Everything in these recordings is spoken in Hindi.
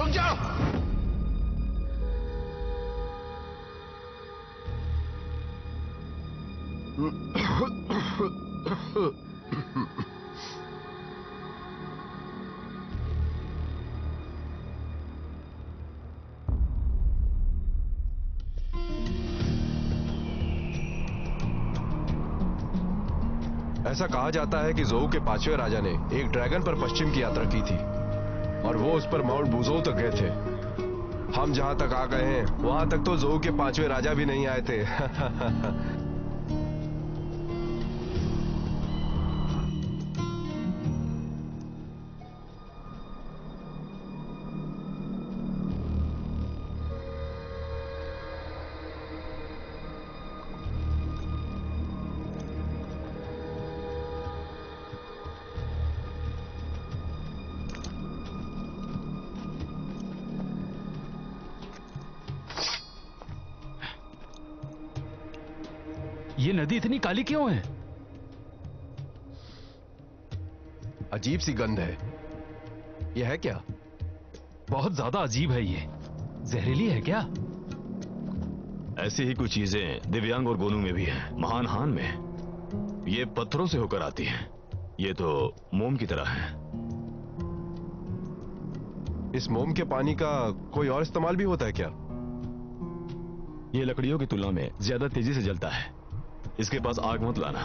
रुक जाओ। ऐसा कहा जाता है कि जोऊ के 5वें राजा ने एक ड्रैगन पर पश्चिम की यात्रा की थी और वो उस पर माउंट बुजोउ तक गए थे। हम जहां तक आ गए हैं वहां तक तो जोऊ के 5वें राजा भी नहीं आए थे। ये नदी इतनी काली क्यों है? अजीब सी गंध है। यह है क्या? बहुत ज्यादा अजीब है ये। जहरीली है क्या? ऐसी ही कुछ चीजें दिव्यांग और गोनू में भी हैं। महान हान में ये पत्थरों से होकर आती हैं। ये तो मोम की तरह है। इस मोम के पानी का कोई और इस्तेमाल भी होता है क्या? ये लकड़ियों की तुलना में ज्यादा तेजी से जलता है। इसके पास आग मत लाना।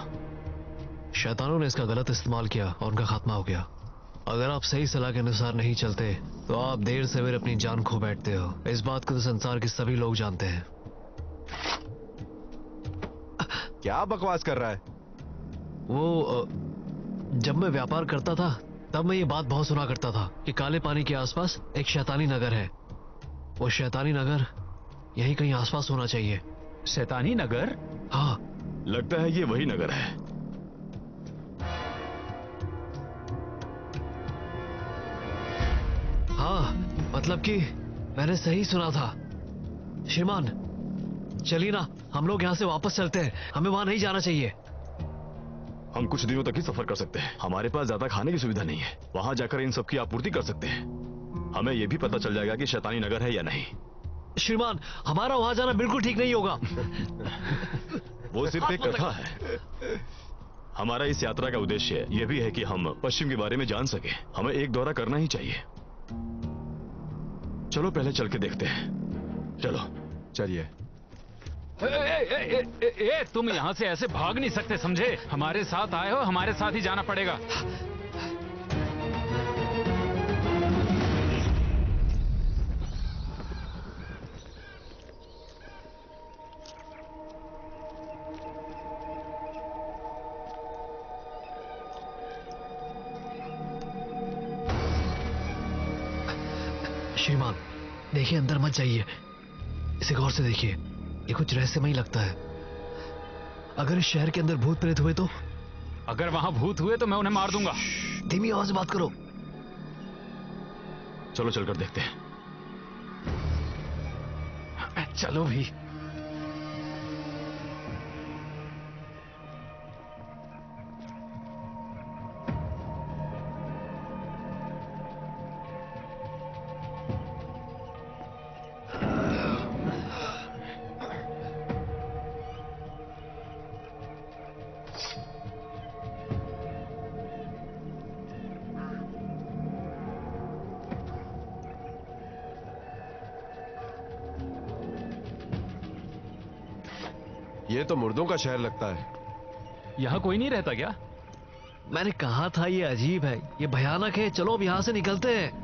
शैतानों ने इसका गलत इस्तेमाल किया और उनका खात्मा हो गया। अगर आप सही सलाह के अनुसार नहीं चलते तो आप देर सवेर अपनी जान खो बैठते हो। इस बात को तो संसार के सभी लोग जानते हैं। क्या बकवास कर रहा है? वो जब मैं व्यापार करता था तब मैं ये बात बहुत सुना करता था कि काले पानी के आसपास एक शैतानी नगर है। वो शैतानी नगर यहीं कहीं आसपास होना चाहिए। शैतानी नगर? हाँ, लगता है ये वही नगर है। हाँ, मतलब कि मैंने सही सुना था। श्रीमान, चलिए ना, हम लोग यहाँ से वापस चलते हैं। हमें वहां नहीं जाना चाहिए। हम कुछ दिनों तक ही सफर कर सकते हैं। हमारे पास ज्यादा खाने की सुविधा नहीं है। वहां जाकर इन सब की आपूर्ति कर सकते हैं। हमें यह भी पता चल जाएगा कि शैतानी नगर है या नहीं। श्रीमान, हमारा वहां जाना बिल्कुल ठीक नहीं होगा। वो सिर्फ एक कथा है। हमारा इस यात्रा का उद्देश्य यह भी है कि हम पश्चिम के बारे में जान सके। हमें एक दौरा करना ही चाहिए। चलो पहले चल के देखते हैं। चलो चलिए। तुम यहाँ से ऐसे भाग नहीं सकते, समझे? हमारे साथ आए हो, हमारे साथ ही जाना पड़ेगा। श्रीमान, देखिए, अंदर मत जाइए। इसे गौर से देखिए। ये कुछ रहस्यमय लगता है। अगर इस शहर के अंदर भूत प्रेत हुए तो? अगर वहां भूत हुए तो मैं उन्हें मार दूंगा। धीमी आवाज से बात करो। चलो चलकर देखते हैं। चलो भी। ये तो मुर्दों का शहर लगता है। यहाँ कोई नहीं रहता क्या? मैंने कहा था ये अजीब है, ये भयानक है। चलो अब यहां से निकलते हैं।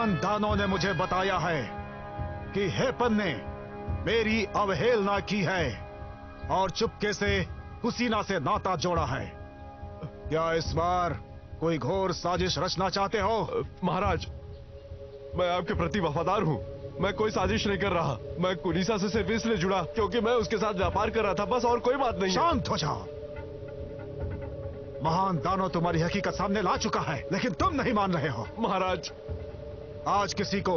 महान दानों ने मुझे बताया है कि हेपन ने मेरी अवहेलना की है और चुपके से हुसीना से नाता जोड़ा है। क्या इस बार कोई घोर साजिश रचना चाहते हो? महाराज, मैं आपके प्रति वफादार हूँ। मैं कोई साजिश नहीं कर रहा। मैं कुनीसा से सिर्फ इसलिए जुड़ा क्योंकि मैं उसके साथ व्यापार कर रहा था, बस, और कोई बात नहीं है। शांत हो जाओ। महान दानव तुम्हारी हकीकत सामने ला चुका है, लेकिन तुम नहीं मान रहे हो। महाराज, आज किसी को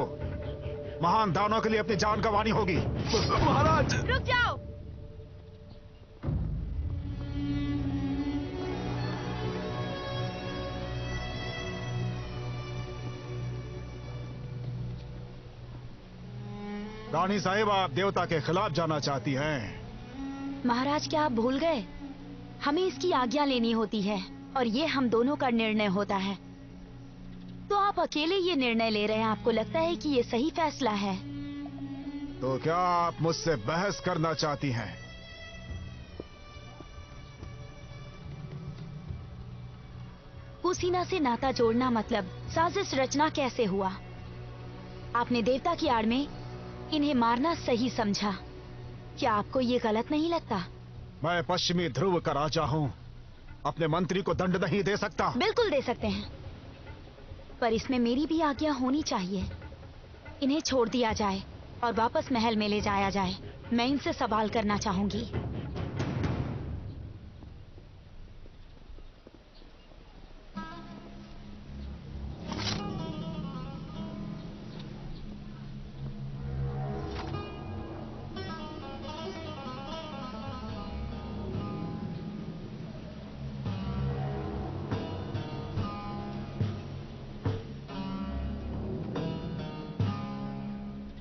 महान दानव के लिए अपनी जान गंवानी होगी। महाराज, रुक जाओ। रानी साहिब, आप देवता के खिलाफ जाना चाहती हैं। महाराज, क्या आप भूल गए? हमें इसकी आज्ञा लेनी होती है और ये हम दोनों का निर्णय होता है। तो आप अकेले ये निर्णय ले रहे हैं। आपको लगता है कि ये सही फैसला है? तो क्या आप मुझसे बहस करना चाहती हैं? हुसीना से नाता जोड़ना मतलब साजिश रचना कैसे हुआ? आपने देवता की आड़ में इन्हें मारना सही समझा। क्या आपको ये गलत नहीं लगता? मैं पश्चिमी ध्रुव का राजा हूँ, अपने मंत्री को दंड नहीं दे सकता। बिल्कुल दे सकते हैं, पर इसमें मेरी भी आज्ञा होनी चाहिए। इन्हें छोड़ दिया जाए और वापस महल में ले जाया जाए। मैं इनसे सवाल करना चाहूंगी।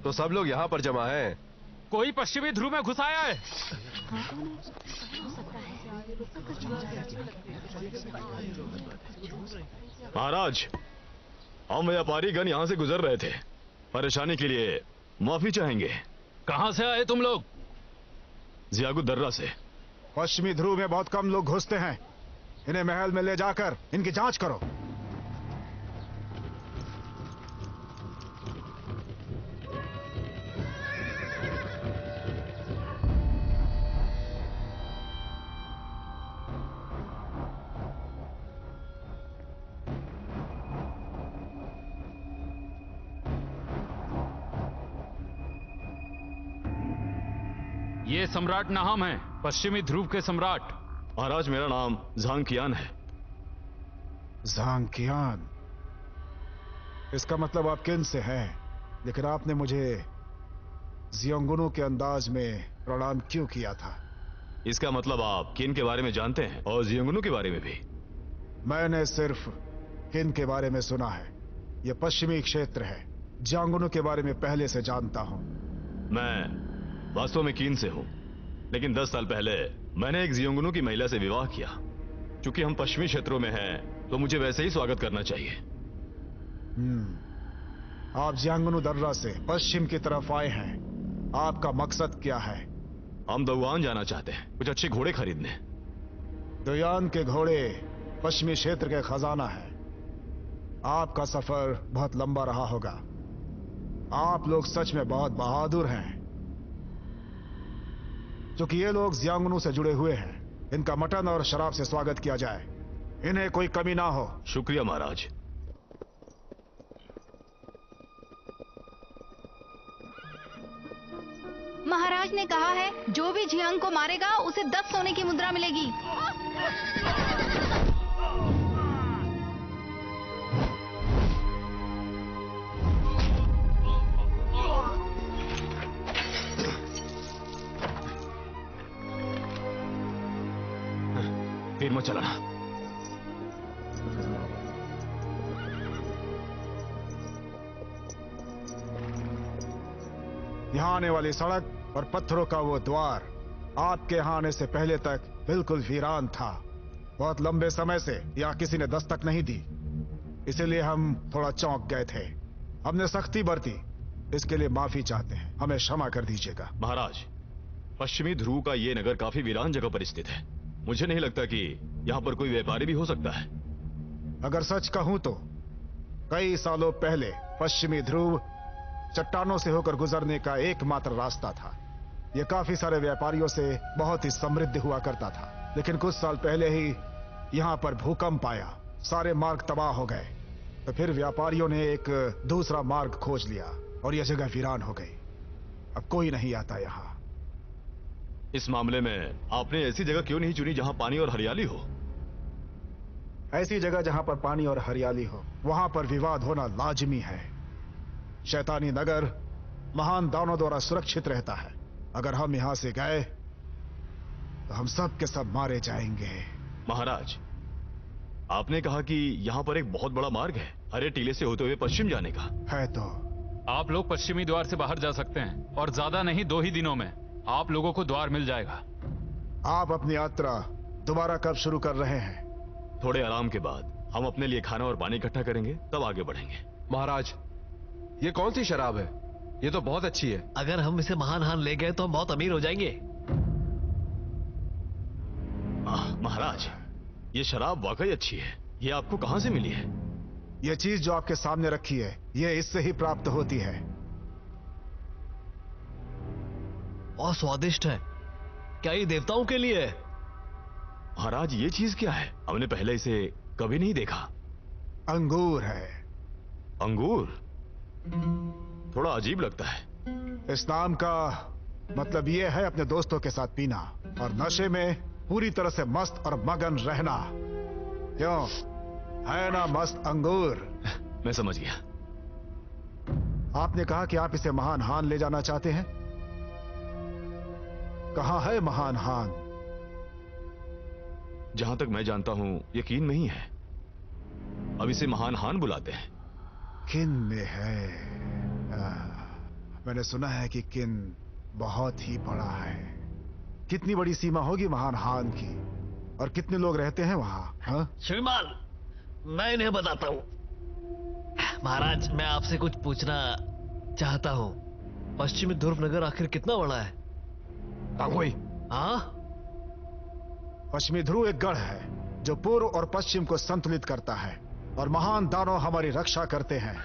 तो सब लोग यहाँ पर जमा हैं। कोई पश्चिमी ध्रुव में घुस आया है। महाराज, हम व्यापारीगण यहाँ से गुजर रहे थे। परेशानी के लिए माफी चाहेंगे। कहाँ से आए तुम लोग? जियागु दर्रा से। पश्चिमी ध्रुव में बहुत कम लोग घुसते हैं। इन्हें महल में ले जाकर इनकी जांच करो। ये सम्राट नाहम है, पश्चिमी ध्रुव के सम्राट। महाराज, मेरा नाम झांकियान है। झांकियान? इसका मतलब आप किन से हैं? लेकिन आपने मुझे जियोंगुनु के अंदाज में प्रणाम क्यों किया था? इसका मतलब आप किन के बारे में जानते हैं और जियोंगुनु के बारे में भी? मैंने सिर्फ किन के बारे में सुना है। यह पश्चिमी क्षेत्र है। जियोंगुनु के बारे में पहले से जानता हूं। मैं वास्तव में कीन से हूं, लेकिन 10 साल पहले मैंने एक जियोंगुनु की महिला से विवाह किया। चूंकि हम पश्चिमी क्षेत्रों में हैं, तो मुझे वैसे ही स्वागत करना चाहिए। आप जियोंगुनु दर्रा से पश्चिम की तरफ आए हैं। आपका मकसद क्या है? हम दौआन जाना चाहते हैं, कुछ अच्छे घोड़े खरीदने। दोयान के घोड़े पश्चिमी क्षेत्र के खजाना है। आपका सफर बहुत लंबा रहा होगा। आप लोग सच में बहुत बहादुर हैं। क्योंकि ये लोग जियोंगुनु से जुड़े हुए हैं, इनका मटन और शराब से स्वागत किया जाए। इन्हें कोई कमी ना हो। शुक्रिया महाराज। महाराज ने कहा है, जो भी जियांग को मारेगा उसे 10 सोने की मुद्रा मिलेगी। तीर मत चलाना। यहां आने वाली सड़क और पत्थरों का वो द्वार आपके यहां आने से पहले तक बिल्कुल वीरान था। बहुत लंबे समय से यहां किसी ने दस्तक नहीं दी, इसीलिए हम थोड़ा चौंक गए थे। हमने सख्ती बरती, इसके लिए माफी चाहते हैं। हमें क्षमा कर दीजिएगा। महाराज, पश्चिमी ध्रुव का ये नगर काफी वीरान जगह पर स्थित है। मुझे नहीं लगता कि यहाँ पर कोई व्यापारी भी हो सकता है। अगर सच कहूं तो कई सालों पहले पश्चिमी ध्रुव चट्टानों से होकर गुजरने का एकमात्र रास्ता था। यह काफी सारे व्यापारियों से बहुत ही समृद्ध हुआ करता था, लेकिन कुछ साल पहले ही यहां पर भूकंप आया, सारे मार्ग तबाह हो गए। तो फिर व्यापारियों ने एक दूसरा मार्ग खोज लिया और यह जगह वीरान हो गई। अब कोई नहीं आता यहां। इस मामले में आपने ऐसी जगह क्यों नहीं चुनी जहां पानी और हरियाली हो? ऐसी जगह जहां पर पानी और हरियाली हो, वहां पर विवाद होना लाजमी है। शैतानी नगर महान दानों द्वारा सुरक्षित रहता है। अगर हम यहां से गए तो हम सब के सब मारे जाएंगे। महाराज, आपने कहा कि यहां पर एक बहुत बड़ा मार्ग है हरे टीले से होते हुए पश्चिम जाने का। है तो आप लोग पश्चिमी द्वार से बाहर जा सकते हैं और ज्यादा नहीं 2 ही दिनों में आप लोगों को द्वार मिल जाएगा। आप अपनी यात्रा दोबारा कब शुरू कर रहे हैं? थोड़े आराम के बाद हम अपने लिए खाना और पानी इकट्ठा करेंगे, तब आगे बढ़ेंगे। महाराज, ये कौन सी शराब है? ये तो बहुत अच्छी है। अगर हम इसे महान हान ले गए तो हम बहुत अमीर हो जाएंगे। महाराज, ये शराब वाकई अच्छी है। ये आपको कहां से मिली है? यह चीज जो आपके सामने रखी है, यह इससे ही प्राप्त होती है। बहुत स्वादिष्ट है। क्या ये देवताओं के लिए है? महाराज, ये चीज क्या है? हमने पहले इसे कभी नहीं देखा। अंगूर है। अंगूर? थोड़ा अजीब लगता है। इस नाम का मतलब यह है अपने दोस्तों के साथ पीना और नशे में पूरी तरह से मस्त और मगन रहना। क्यों, है ना मस्त अंगूर? मैं समझ गया। आपने कहा कि आप इसे महान हान ले जाना चाहते हैं। कहां है महान हान? जहां तक मैं जानता हूं ये किन में ही है। अब इसे महान हान बुलाते हैं। किन में है? मैंने सुना है कि किन बहुत ही बड़ा है। कितनी बड़ी सीमा होगी महान हान की, और कितने लोग रहते हैं वहां? हाँ? श्रीमान, मैं इन्हें बताता हूँ। महाराज, मैं आपसे कुछ पूछना चाहता हूँ। पश्चिमी ध्रुव नगर आखिर कितना बड़ा है? तांगोई, हाँ? पश्चिमी ध्रुव एक गढ़ है जो पूर्व और पश्चिम को संतुलित करता है, और महान दानव हमारी रक्षा करते हैं।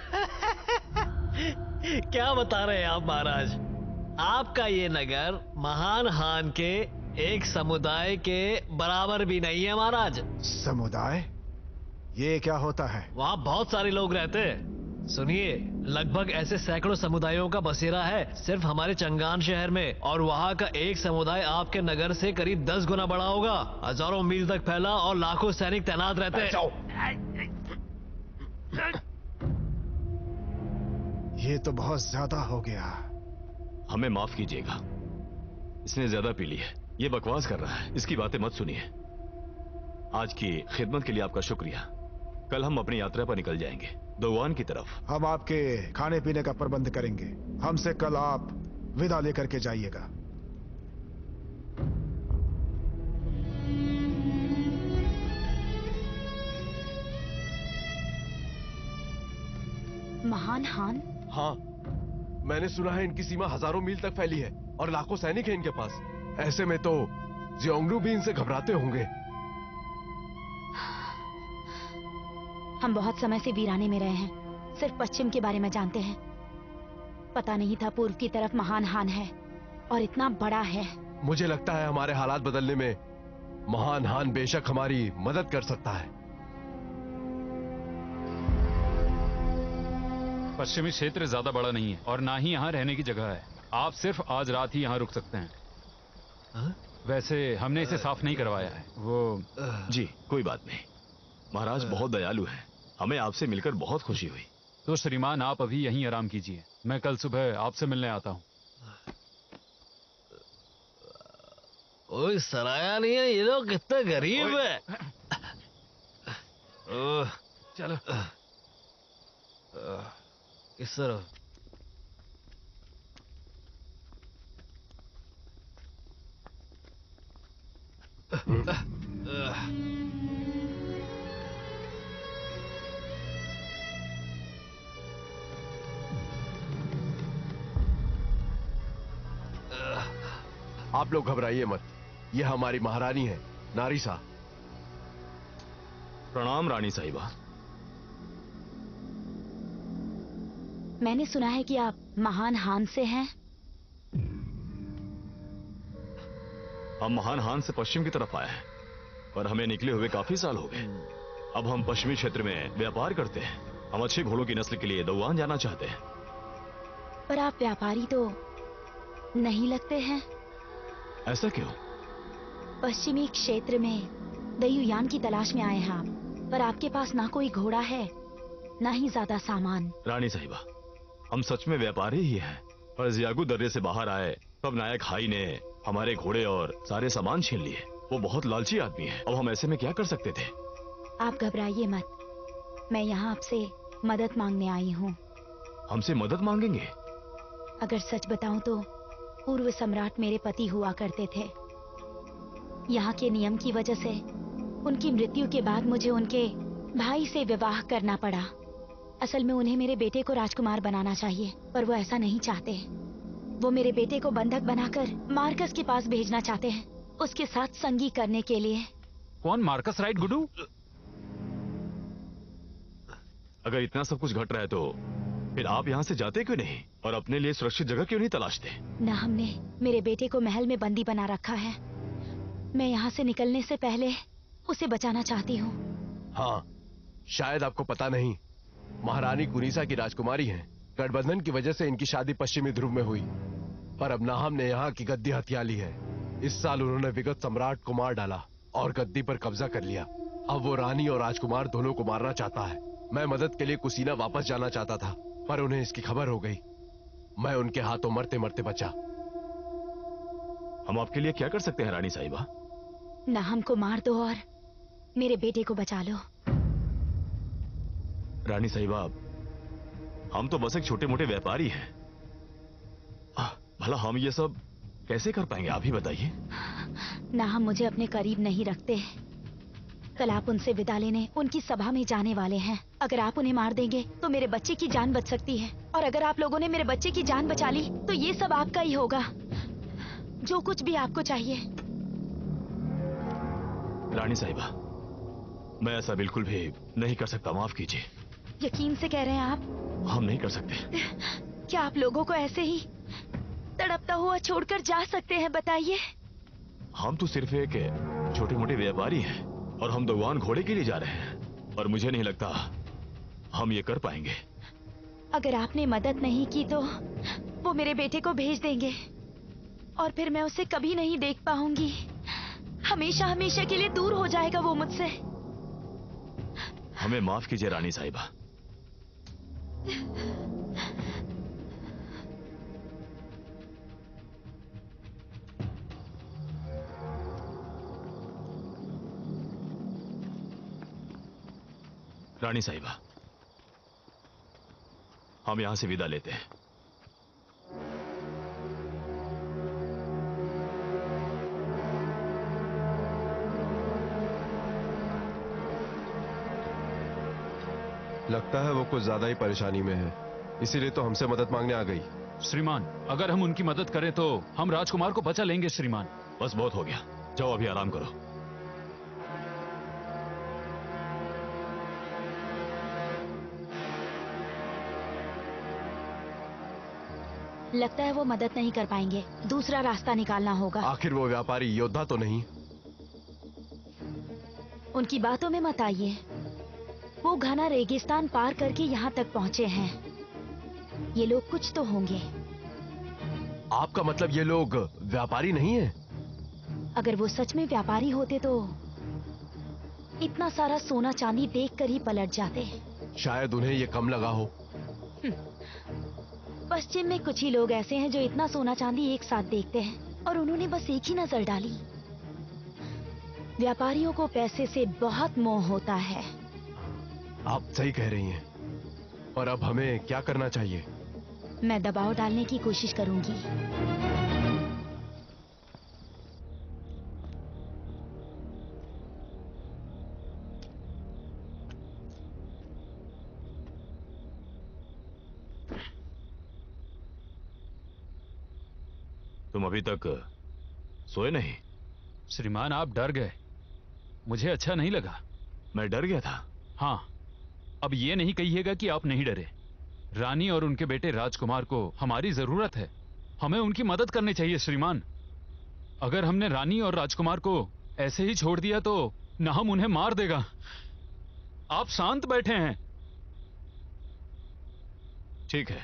क्या बता रहे हैं आप महाराज? आपका ये नगर महान हान के एक समुदाय के बराबर भी नहीं है महाराज। समुदाय? ये क्या होता है? वहाँ बहुत सारे लोग रहते हैं। सुनिए, लगभग ऐसे सैकड़ों समुदायों का बसेरा है सिर्फ हमारे चंगान शहर में, और वहाँ का एक समुदाय आपके नगर से करीब 10 गुना बड़ा होगा। हजारों मील तक फैला और लाखों सैनिक तैनात रहते हैं। ये तो बहुत ज्यादा हो गया। हमें माफ कीजिएगा, इसने ज्यादा पी ली है। ये बकवास कर रहा है, इसकी बातें मत सुनिए। आज की खिदमत के लिए आपका शुक्रिया। कल हम अपनी यात्रा पर निकल जाएंगे दोवान की तरफ। हम आपके खाने पीने का प्रबंध करेंगे। हमसे कल आप विदा लेकर के जाइएगा। महान हान? हाँ, मैंने सुना है इनकी सीमा हजारों मील तक फैली है और लाखों सैनिक हैं इनके पास। ऐसे में तो जियोंगरू भी इनसे घबराते होंगे। हम बहुत समय से वीराने में रहे हैं, सिर्फ पश्चिम के बारे में जानते हैं। पता नहीं था पूर्व की तरफ महान हान है और इतना बड़ा है। मुझे लगता है हमारे हालात बदलने में महान हान बेशक हमारी मदद कर सकता है। पश्चिमी क्षेत्र ज्यादा बड़ा नहीं है और ना ही यहाँ रहने की जगह है। आप सिर्फ आज रात ही यहाँ रुक सकते हैं। हाँ? वैसे हमने इसे साफ नहीं करवाया है। वो जी कोई बात नहीं। महाराज बहुत दयालु है, हमें आपसे मिलकर बहुत खुशी हुई। तो श्रीमान, आप अभी यहीं आराम कीजिए, मैं कल सुबह आपसे मिलने आता हूँ। ओए सराया नहीं है, ये लोग कितने गरीब है। चलो। किस तरह? आप लोग घबराइए मत, ये हमारी महारानी है, नारिसा। प्रणाम रानी साहिबा। मैंने सुना है कि आप महान हान से हैं। हम महान हान से पश्चिम की तरफ आए हैं, पर हमें निकले हुए काफी साल हो गए। अब हम पश्चिमी क्षेत्र में व्यापार करते हैं। हम अच्छे घोड़ों की नस्ल के लिए दौआन जाना चाहते हैं। पर आप व्यापारी तो नहीं लगते हैं। ऐसा क्यों? पश्चिमी क्षेत्र में दयुयान की तलाश में आए हैं आप, पर आपके पास ना कोई घोड़ा है ना ही ज्यादा सामान। रानी साहिबा, हम सच में व्यापारी ही हैं, पर जियागु दर्रे से बाहर आए तब नायक हाई ने हमारे घोड़े और सारे सामान छीन लिए। वो बहुत लालची आदमी है। अब हम ऐसे में क्या कर सकते थे? आप घबराइए मत, मैं यहाँ आपसे मदद मांगने आई हूँ। हमसे मदद मांगेंगे? अगर सच बताऊं तो पूर्व सम्राट मेरे पति हुआ करते थे। यहाँ के नियम की वजह से उनकी मृत्यु के बाद मुझे उनके भाई से विवाह करना पड़ा। असल में उन्हें मेरे बेटे को राजकुमार बनाना चाहिए, पर वो ऐसा नहीं चाहते। वो मेरे बेटे को बंधक बनाकर मार्कस के पास भेजना चाहते हैं, उसके साथ संगी करने के लिए। कौन मार्कस राइट गुडू? अगर इतना सब कुछ घट रहा है तो फिर आप यहाँ से जाते क्यों नहीं और अपने लिए सुरक्षित जगह क्यों नहीं तलाशते? ना हमने मेरे बेटे को महल में बंदी बना रखा है। मैं यहाँ से निकलने से पहले उसे बचाना चाहती हूँ। हाँ, शायद आपको पता नहीं, महारानी कुनीसा की राजकुमारी हैं। गठबंधन की वजह से इनकी शादी पश्चिमी ध्रुव में हुई, पर अब नाहम ने यहाँ की गद्दी हथिया ली है। इस साल उन्होंने विगत सम्राट को मार डाला और गद्दी पर कब्जा कर लिया। अब वो रानी और राजकुमार दोनों को मारना चाहता है। मैं मदद के लिए कुसीना वापस जाना चाहता था, पर उन्हें इसकी खबर हो गई। मैं उनके हाथों मरते मरते बचा। हम आपके लिए क्या कर सकते हैं रानी साहिबा? नाहम को मार दो और मेरे बेटे को बचा लो। रानी साहिबा, हम तो बस एक छोटे मोटे व्यापारी हैं। भला हम ये सब कैसे कर पाएंगे, आप ही बताइए। नाहम मुझे अपने करीब नहीं रखते। कल आप उनसे विदा लेने उनकी सभा में जाने वाले हैं। अगर आप उन्हें मार देंगे तो मेरे बच्चे की जान बच सकती है, और अगर आप लोगों ने मेरे बच्चे की जान बचा ली तो ये सब आपका ही होगा, जो कुछ भी आपको चाहिए। रानी साहिबा, मैं ऐसा बिल्कुल भी नहीं कर सकता, माफ कीजिए। यकीन से कह रहे हैं आप? हम नहीं कर सकते। क्या आप लोगों को ऐसे ही तड़पता हुआ छोड़कर जा सकते हैं, बताइए? हम तो सिर्फ एक छोटे मोटे व्यापारी हैं और हम दौआन घोड़े के लिए जा रहे हैं, और मुझे नहीं लगता हम ये कर पाएंगे। अगर आपने मदद नहीं की तो वो मेरे बेटे को भेज देंगे और फिर मैं उसे कभी नहीं देख पाऊंगी। हमेशा हमेशा के लिए दूर हो जाएगा वो मुझसे। हमें माफ कीजिए रानी साहिबा। रानी साहिबा, हम यहां से विदा लेते हैं। लगता है वो कुछ ज्यादा ही परेशानी में है, इसीलिए तो हमसे मदद मांगने आ गई। श्रीमान, अगर हम उनकी मदद करें तो हम राजकुमार को बचा लेंगे। श्रीमान, बस बहुत हो गया, जाओ अभी आराम करो। लगता है वो मदद नहीं कर पाएंगे, दूसरा रास्ता निकालना होगा। आखिर वो व्यापारी योद्धा तो नहीं? उनकी बातों में मत आइए। वो घना रेगिस्तान पार करके यहाँ तक पहुँचे हैं। ये लोग कुछ तो होंगे। आपका मतलब ये लोग व्यापारी नहीं है? अगर वो सच में व्यापारी होते तो इतना सारा सोना चांदी देखकर ही पलट जाते। शायद उन्हें ये कम लगा हो। पश्चिम में कुछ ही लोग ऐसे हैं जो इतना सोना चांदी एक साथ देखते हैं, और उन्होंने बस एक ही नजर डाली। व्यापारियों को पैसे से बहुत मोह होता है। आप सही कह रही हैं, और अब हमें क्या करना चाहिए? मैं दबाव डालने की कोशिश करूंगी। तुम अभी तक सोए नहीं? श्रीमान, आप डर गए, मुझे अच्छा नहीं लगा। मैं डर गया था? हाँ, अब ये नहीं कहिएगा कि आप नहीं डरे। रानी और उनके बेटे राजकुमार को हमारी जरूरत है। हमें उनकी मदद करनी चाहिए श्रीमान। अगर हमने रानी और राजकुमार को ऐसे ही छोड़ दिया तो नाम उन्हें मार देगा। आप शांत बैठे हैं। ठीक है,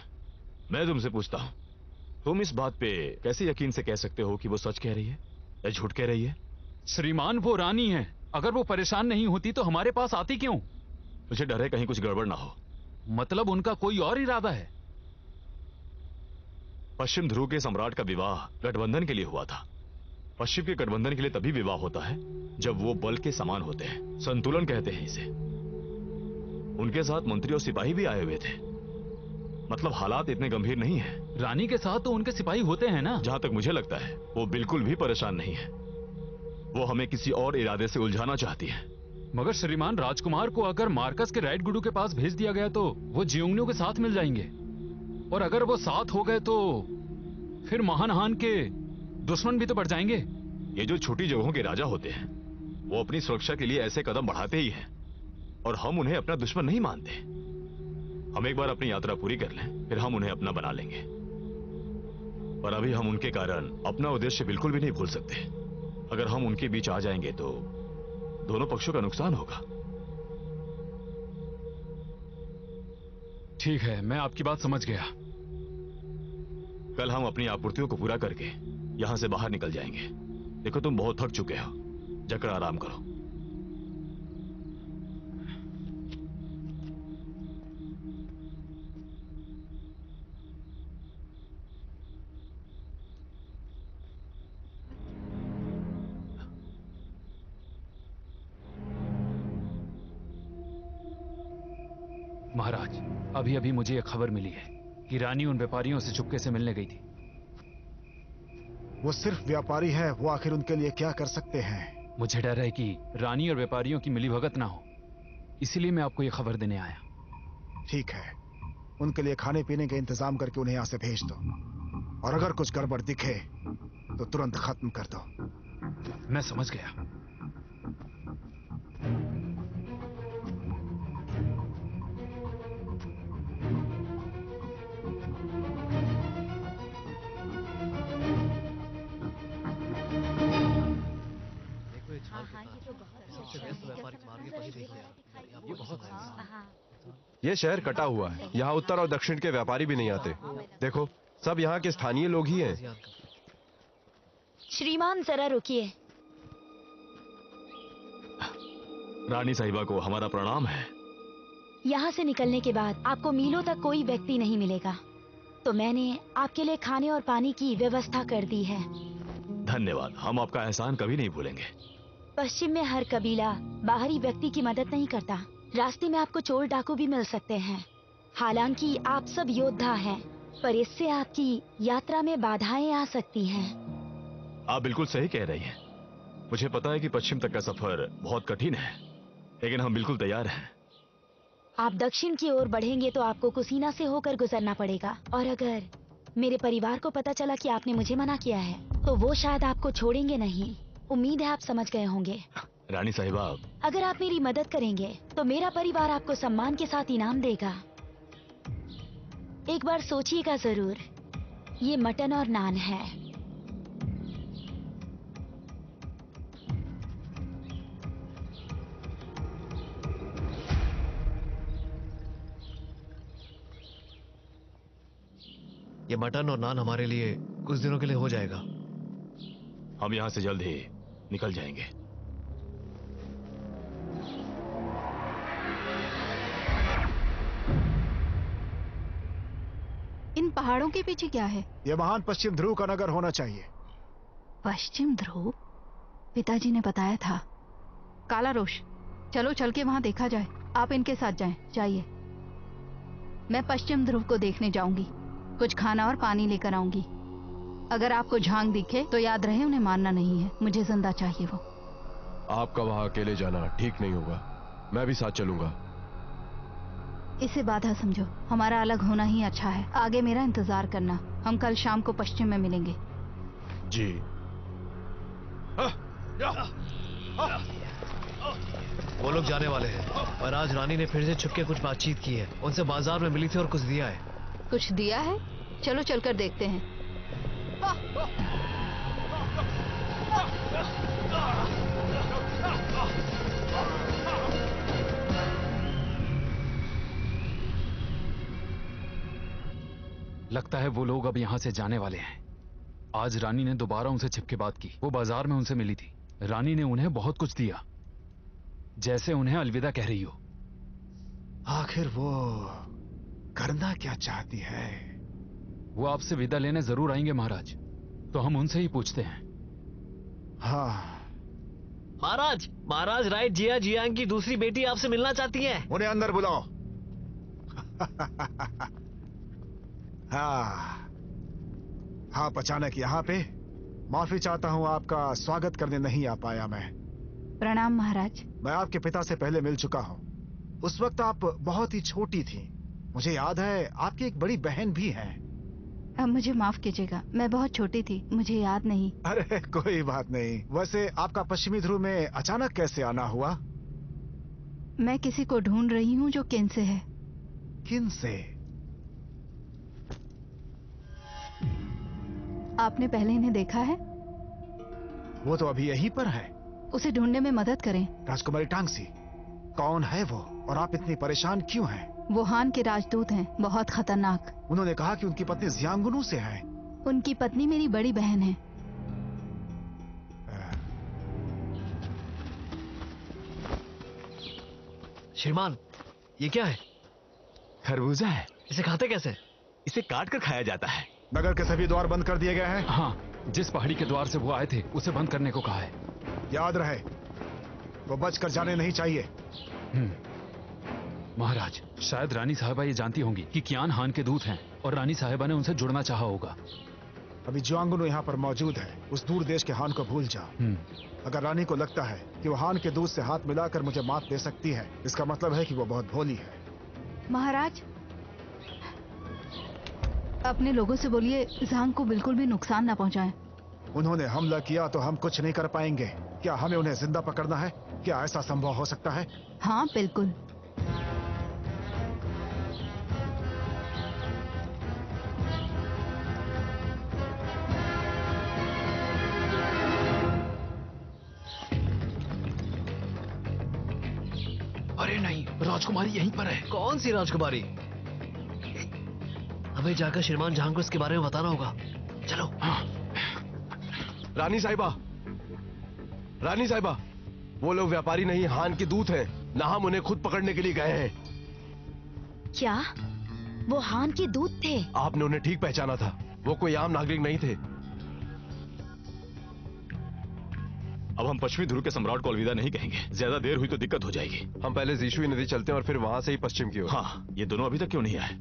मैं तुमसे पूछता हूं, तुम इस बात पे कैसे यकीन से कह सकते हो कि वो सच कह रही है या झूठ कह रही है? श्रीमान, वो रानी है। अगर वो परेशान नहीं होती तो हमारे पास आती क्यों? मुझे डर है कहीं कुछ गड़बड़ ना हो। मतलब उनका कोई और इरादा है? पश्चिम ध्रुव के सम्राट का विवाह गठबंधन के लिए हुआ था। पश्चिम के गठबंधन के लिए तभी विवाह होता है जब वो बल के समान होते हैं, संतुलन कहते हैं इसे। उनके साथ मंत्री और सिपाही भी आए हुए थे। मतलब हालात इतने गंभीर नहीं है। रानी के साथ तो उनके सिपाही होते हैं ना। जहां तक मुझे लगता है वो बिल्कुल भी परेशान नहीं है। वो हमें किसी और इरादे से उलझाना चाहती है। मगर श्रीमान, राजकुमार को अगर मार्कस के राइट गुडू के पास भेज दिया गया तो वो जियोंगनियों के साथ मिल जाएंगे, और अगर वो साथ हो गए तो फिर महानहान के दुश्मन भी तो बढ़ जाएंगे। ये जो छोटी जगहों के राजा होते हैं वो अपनी सुरक्षा के लिए ऐसे कदम बढ़ाते ही हैं, और हम उन्हें अपना दुश्मन नहीं मानते। हम एक बार अपनी यात्रा पूरी कर लें, फिर हम उन्हें अपना बना लेंगे। पर अभी हम उनके कारण अपना उद्देश्य बिल्कुल भी नहीं भूल सकते। अगर हम उनके बीच आ जाएंगे तो दोनों पक्षों का नुकसान होगा। ठीक है, मैं आपकी बात समझ गया। कल हम अपनी आपूर्तियों को पूरा करके यहां से बाहर निकल जाएंगे। देखो, तुम बहुत थक चुके हो, जाकर आराम करो। महाराज, अभी अभी मुझे यह खबर मिली है कि रानी उन व्यापारियों से चुपके से मिलने गई थी। वो सिर्फ व्यापारी है, वो आखिर उनके लिए क्या कर सकते हैं? मुझे डर है कि रानी और व्यापारियों की मिलीभगत ना हो, इसीलिए मैं आपको यह खबर देने आया। ठीक है, उनके लिए खाने पीने का इंतजाम करके उन्हें यहां से भेज दो, और अगर कुछ गड़बड़ दिखे तो तुरंत खत्म कर दो। मैं समझ गया। ये शहर कटा हुआ है। यहाँ उत्तर और दक्षिण के व्यापारी भी नहीं आते। देखो, सब यहाँ के स्थानीय लोग ही हैं। श्रीमान, जरा रुकिए। रानी साहिबा को हमारा प्रणाम है। यहाँ से निकलने के बाद आपको मीलों तक कोई व्यक्ति नहीं मिलेगा, तो मैंने आपके लिए खाने और पानी की व्यवस्था कर दी है। धन्यवाद, हम आपका एहसान कभी नहीं भूलेंगे। पश्चिम में हर कबीला बाहरी व्यक्ति की मदद नहीं करता। रास्ते में आपको चोर डाकू भी मिल सकते हैं। हालांकि आप सब योद्धा हैं, पर इससे आपकी यात्रा में बाधाएं आ सकती हैं। आप बिल्कुल सही कह रही हैं। मुझे पता है कि पश्चिम तक का सफर बहुत कठिन है, लेकिन हम बिल्कुल तैयार हैं। आप दक्षिण की ओर बढ़ेंगे तो आपको कुसीना से होकर गुजरना पड़ेगा, और अगर मेरे परिवार को पता चला कि आपने मुझे मना किया है तो वो शायद आपको छोड़ेंगे नहीं। उम्मीद है आप समझ गए होंगे। रानी साहिबा, अगर आप मेरी मदद करेंगे तो मेरा परिवार आपको सम्मान के साथ इनाम देगा। एक बार सोचिएगा जरूर। ये मटन और नान है। ये मटन और नान हमारे लिए कुछ दिनों के लिए हो जाएगा। हम यहां से जल्द ही निकल जाएंगे। इन पहाड़ों के पीछे क्या है? यह महान पश्चिम ध्रुव का नगर होना चाहिए। पश्चिम ध्रुव? पिताजी ने बताया था। काला रोश, चलो चल के वहां देखा जाए। आप इनके साथ जाएं, जाइए। मैं पश्चिम ध्रुव को देखने जाऊंगी। कुछ खाना और पानी लेकर आऊंगी। अगर आपको झांग दिखे तो याद रहे उन्हें मारना नहीं है। मुझे जिंदा चाहिए वो। आपका वहां अकेले जाना ठीक नहीं होगा। मैं भी साथ चलूंगा। इसे बाधा समझो। हमारा अलग होना ही अच्छा है। आगे मेरा इंतजार करना। हम कल शाम को पश्चिम में मिलेंगे। जी। वो लोग जाने वाले हैं और आज रानी ने फिर से छुपके कुछ बातचीत की है। उनसे बाजार में मिली थी और कुछ दिया है। कुछ दिया है? चलो चलकर देखते हैं। लगता है वो लोग अब यहाँ से जाने वाले हैं। आज रानी ने दोबारा उनसे छिपके बात की। वो बाजार में उनसे मिली थी। रानी ने उन्हें बहुत कुछ दिया, जैसे उन्हें अलविदा कह रही हो। आखिर वो करना क्या चाहती है? वो आपसे विदा लेने जरूर आएंगे महाराज, तो हम उनसे ही पूछते हैं। हाँ, महाराज, महाराज राय जिया जियांग की दूसरी बेटी आपसे मिलना चाहती है। उन्हें अंदर बुलाओ। हाँ, आप अचानक यहाँ पे? माफी चाहता हूँ, आपका स्वागत करने नहीं आ पाया मैं। प्रणाम महाराज। मैं आपके पिता से पहले मिल चुका हूँ। उस वक्त आप बहुत ही छोटी थी। मुझे याद है आपकी एक बड़ी बहन भी है। अब मुझे माफ कीजिएगा, मैं बहुत छोटी थी, मुझे याद नहीं। अरे कोई बात नहीं। वैसे आपका पश्चिमी ध्रुव में अचानक कैसे आना हुआ? मैं किसी को ढूंढ रही हूँ जो किन से है। किन से? आपने पहले इन्हें देखा है? वो तो अभी यहीं पर है। उसे ढूंढने में मदद करें। राजकुमारी टांगसी, कौन है वो और आप इतनी परेशान क्यों हैं? वो हान के राजदूत हैं, बहुत खतरनाक। उन्होंने कहा कि उनकी पत्नी जियांगुनु से है। उनकी पत्नी मेरी बड़ी बहन है। श्रीमान, ये क्या है? खरबूजा है। इसे खाते कैसे? इसे काट कर खाया जाता है। नगर के सभी द्वार बंद कर दिए गए हैं। हाँ, जिस पहाड़ी के द्वार से वो आए थे उसे बंद करने को कहा है। याद रहे, वो बचकर जाने नहीं चाहिए। महाराज, शायद रानी साहिबा ये जानती होंगी कि कियान हान के दूत हैं और रानी साहिबा ने उनसे जुड़ना चाहा होगा। अभी जियांगुनु यहाँ पर मौजूद है। उस दूर देश के हान को भूल जाओ। अगर रानी को लगता है कि वो हान के दूत से हाथ मिलाकर मुझे मात दे सकती है, इसका मतलब है कि वो बहुत भोली है। महाराज, अपने लोगों से बोलिए जांग को बिल्कुल भी नुकसान ना पहुंचाएं। उन्होंने हमला किया तो हम कुछ नहीं कर पाएंगे। क्या हमें उन्हें जिंदा पकड़ना है? क्या ऐसा संभव हो सकता है? हाँ बिल्कुल। अरे नहीं, राजकुमारी यहीं पर है। कौन सी राजकुमारी? हमें जाकर श्रीमान जहां को इसके बारे में बताना होगा। चलो। हाँ। रानी साहिबा, रानी साहिबा, वो लोग व्यापारी नहीं, हान के दूत हैं। ना हम उन्हें खुद पकड़ने के लिए गए हैं। क्या वो हान के दूत थे? आपने उन्हें ठीक पहचाना था। वो कोई आम नागरिक नहीं थे। अब हम पश्चिमी ध्रुव के सम्राट को अलविदा नहीं कहेंगे। ज्यादा देर हुई तो दिक्कत हो जाएगी। हम पहले जीशुई नदी चलते हैं और फिर वहां से ही पश्चिम की ओर। हाँ, ये दोनों अभी तक क्यों नहीं आए?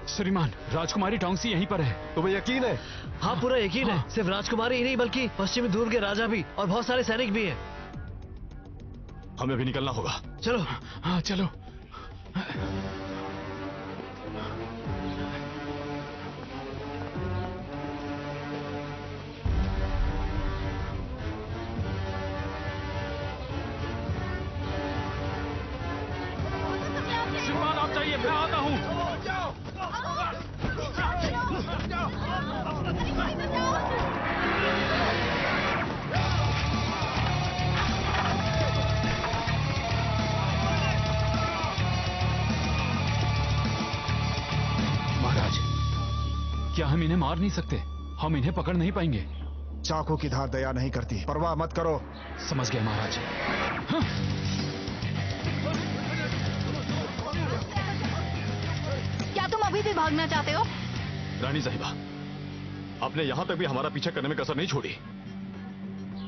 श्रीमान, राजकुमारी टोंगसी यहीं पर है। तुम्हें यकीन है? हाँ, पूरा यकीन हाँ। है। सिर्फ राजकुमारी ही नहीं बल्कि पश्चिमी ध्रुव के राजा भी और बहुत सारे सैनिक भी हैं। हमें अभी निकलना होगा। चलो। हाँ चलो। श्रीमान आप जाइए, मैं आता हूँ। महाराज, क्या हम इन्हें मार नहीं सकते? हम इन्हें पकड़ नहीं पाएंगे। चाकू की धार दया नहीं करती। परवाह मत करो। समझ गए महाराज। हाँ। क्या तुम अभी भी भागना चाहते हो? रानी साहिबा, आपने यहाँ तक भी हमारा पीछा करने में कसर नहीं छोड़ी।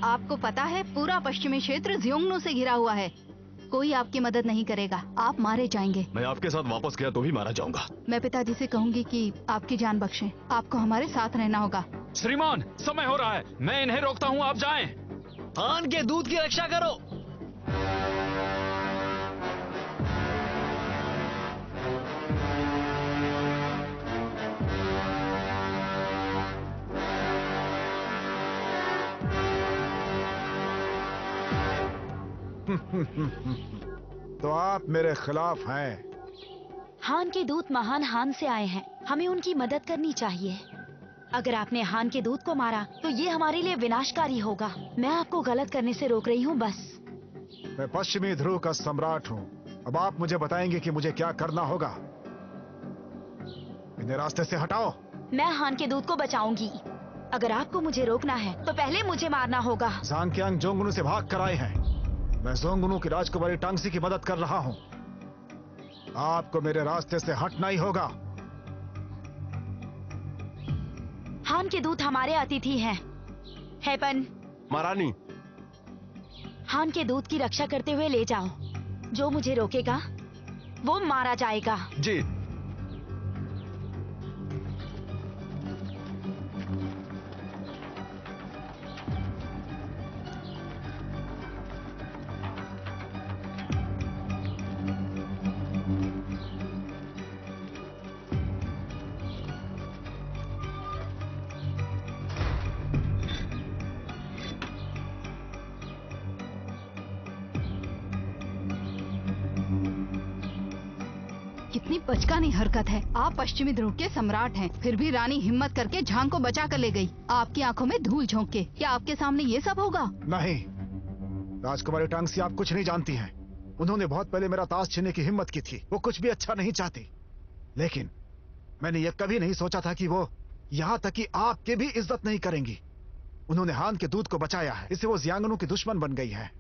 आपको पता है पूरा पश्चिमी क्षेत्र जियोंगनु से घिरा हुआ है। कोई आपकी मदद नहीं करेगा, आप मारे जाएंगे। मैं आपके साथ वापस गया तो भी मारा जाऊंगा। मैं पिताजी से कहूंगी कि आपकी जान बख्शें। आपको हमारे साथ रहना होगा। श्रीमान, समय हो रहा है, मैं इन्हें रोकता हूँ, आप जाएं। हान के दूध की रक्षा करो। तो आप मेरे खिलाफ हैं। हान के दूत महान हान से आए हैं, हमें उनकी मदद करनी चाहिए। अगर आपने हान के दूत को मारा तो ये हमारे लिए विनाशकारी होगा। मैं आपको गलत करने से रोक रही हूँ बस। मैं पश्चिमी ध्रुव का सम्राट हूँ। अब आप मुझे बताएंगे कि मुझे क्या करना होगा। इन्हें रास्ते से हटाओ। मैं हान के दूत को बचाऊंगी। अगर आपको मुझे रोकना है तो पहले मुझे मारना होगा। ज़ांग जोंगनू से भाग कर आए हैं। मैं जोंगनू की राजकुमारी टांगसी की मदद कर रहा हूँ। आपको मेरे रास्ते से हटना ही होगा। हान के दूत हमारे अतिथि हैं। हेपन, महारानी, हान के दूत की रक्षा करते हुए ले जाओ। जो मुझे रोकेगा वो मारा जाएगा। जी। कितनी बचकानी हरकत है। आप पश्चिमी ध्रुव के सम्राट हैं, फिर भी रानी हिम्मत करके झांग को बचा कर ले गई, आपकी आंखों में धूल झोंक के। क्या आपके सामने ये सब होगा? नहीं, राजकुमारी टांगसी आप कुछ नहीं जानती हैं। उन्होंने बहुत पहले मेरा ताज छीनने की हिम्मत की थी। वो कुछ भी अच्छा नहीं चाहती, लेकिन मैंने ये कभी नहीं सोचा था कि वो यहाँ तक कि आपकी भी इज्जत नहीं करेंगी। उन्होंने हान के दूत को बचाया है, इससे वो जियांगनू की दुश्मन बन गई है।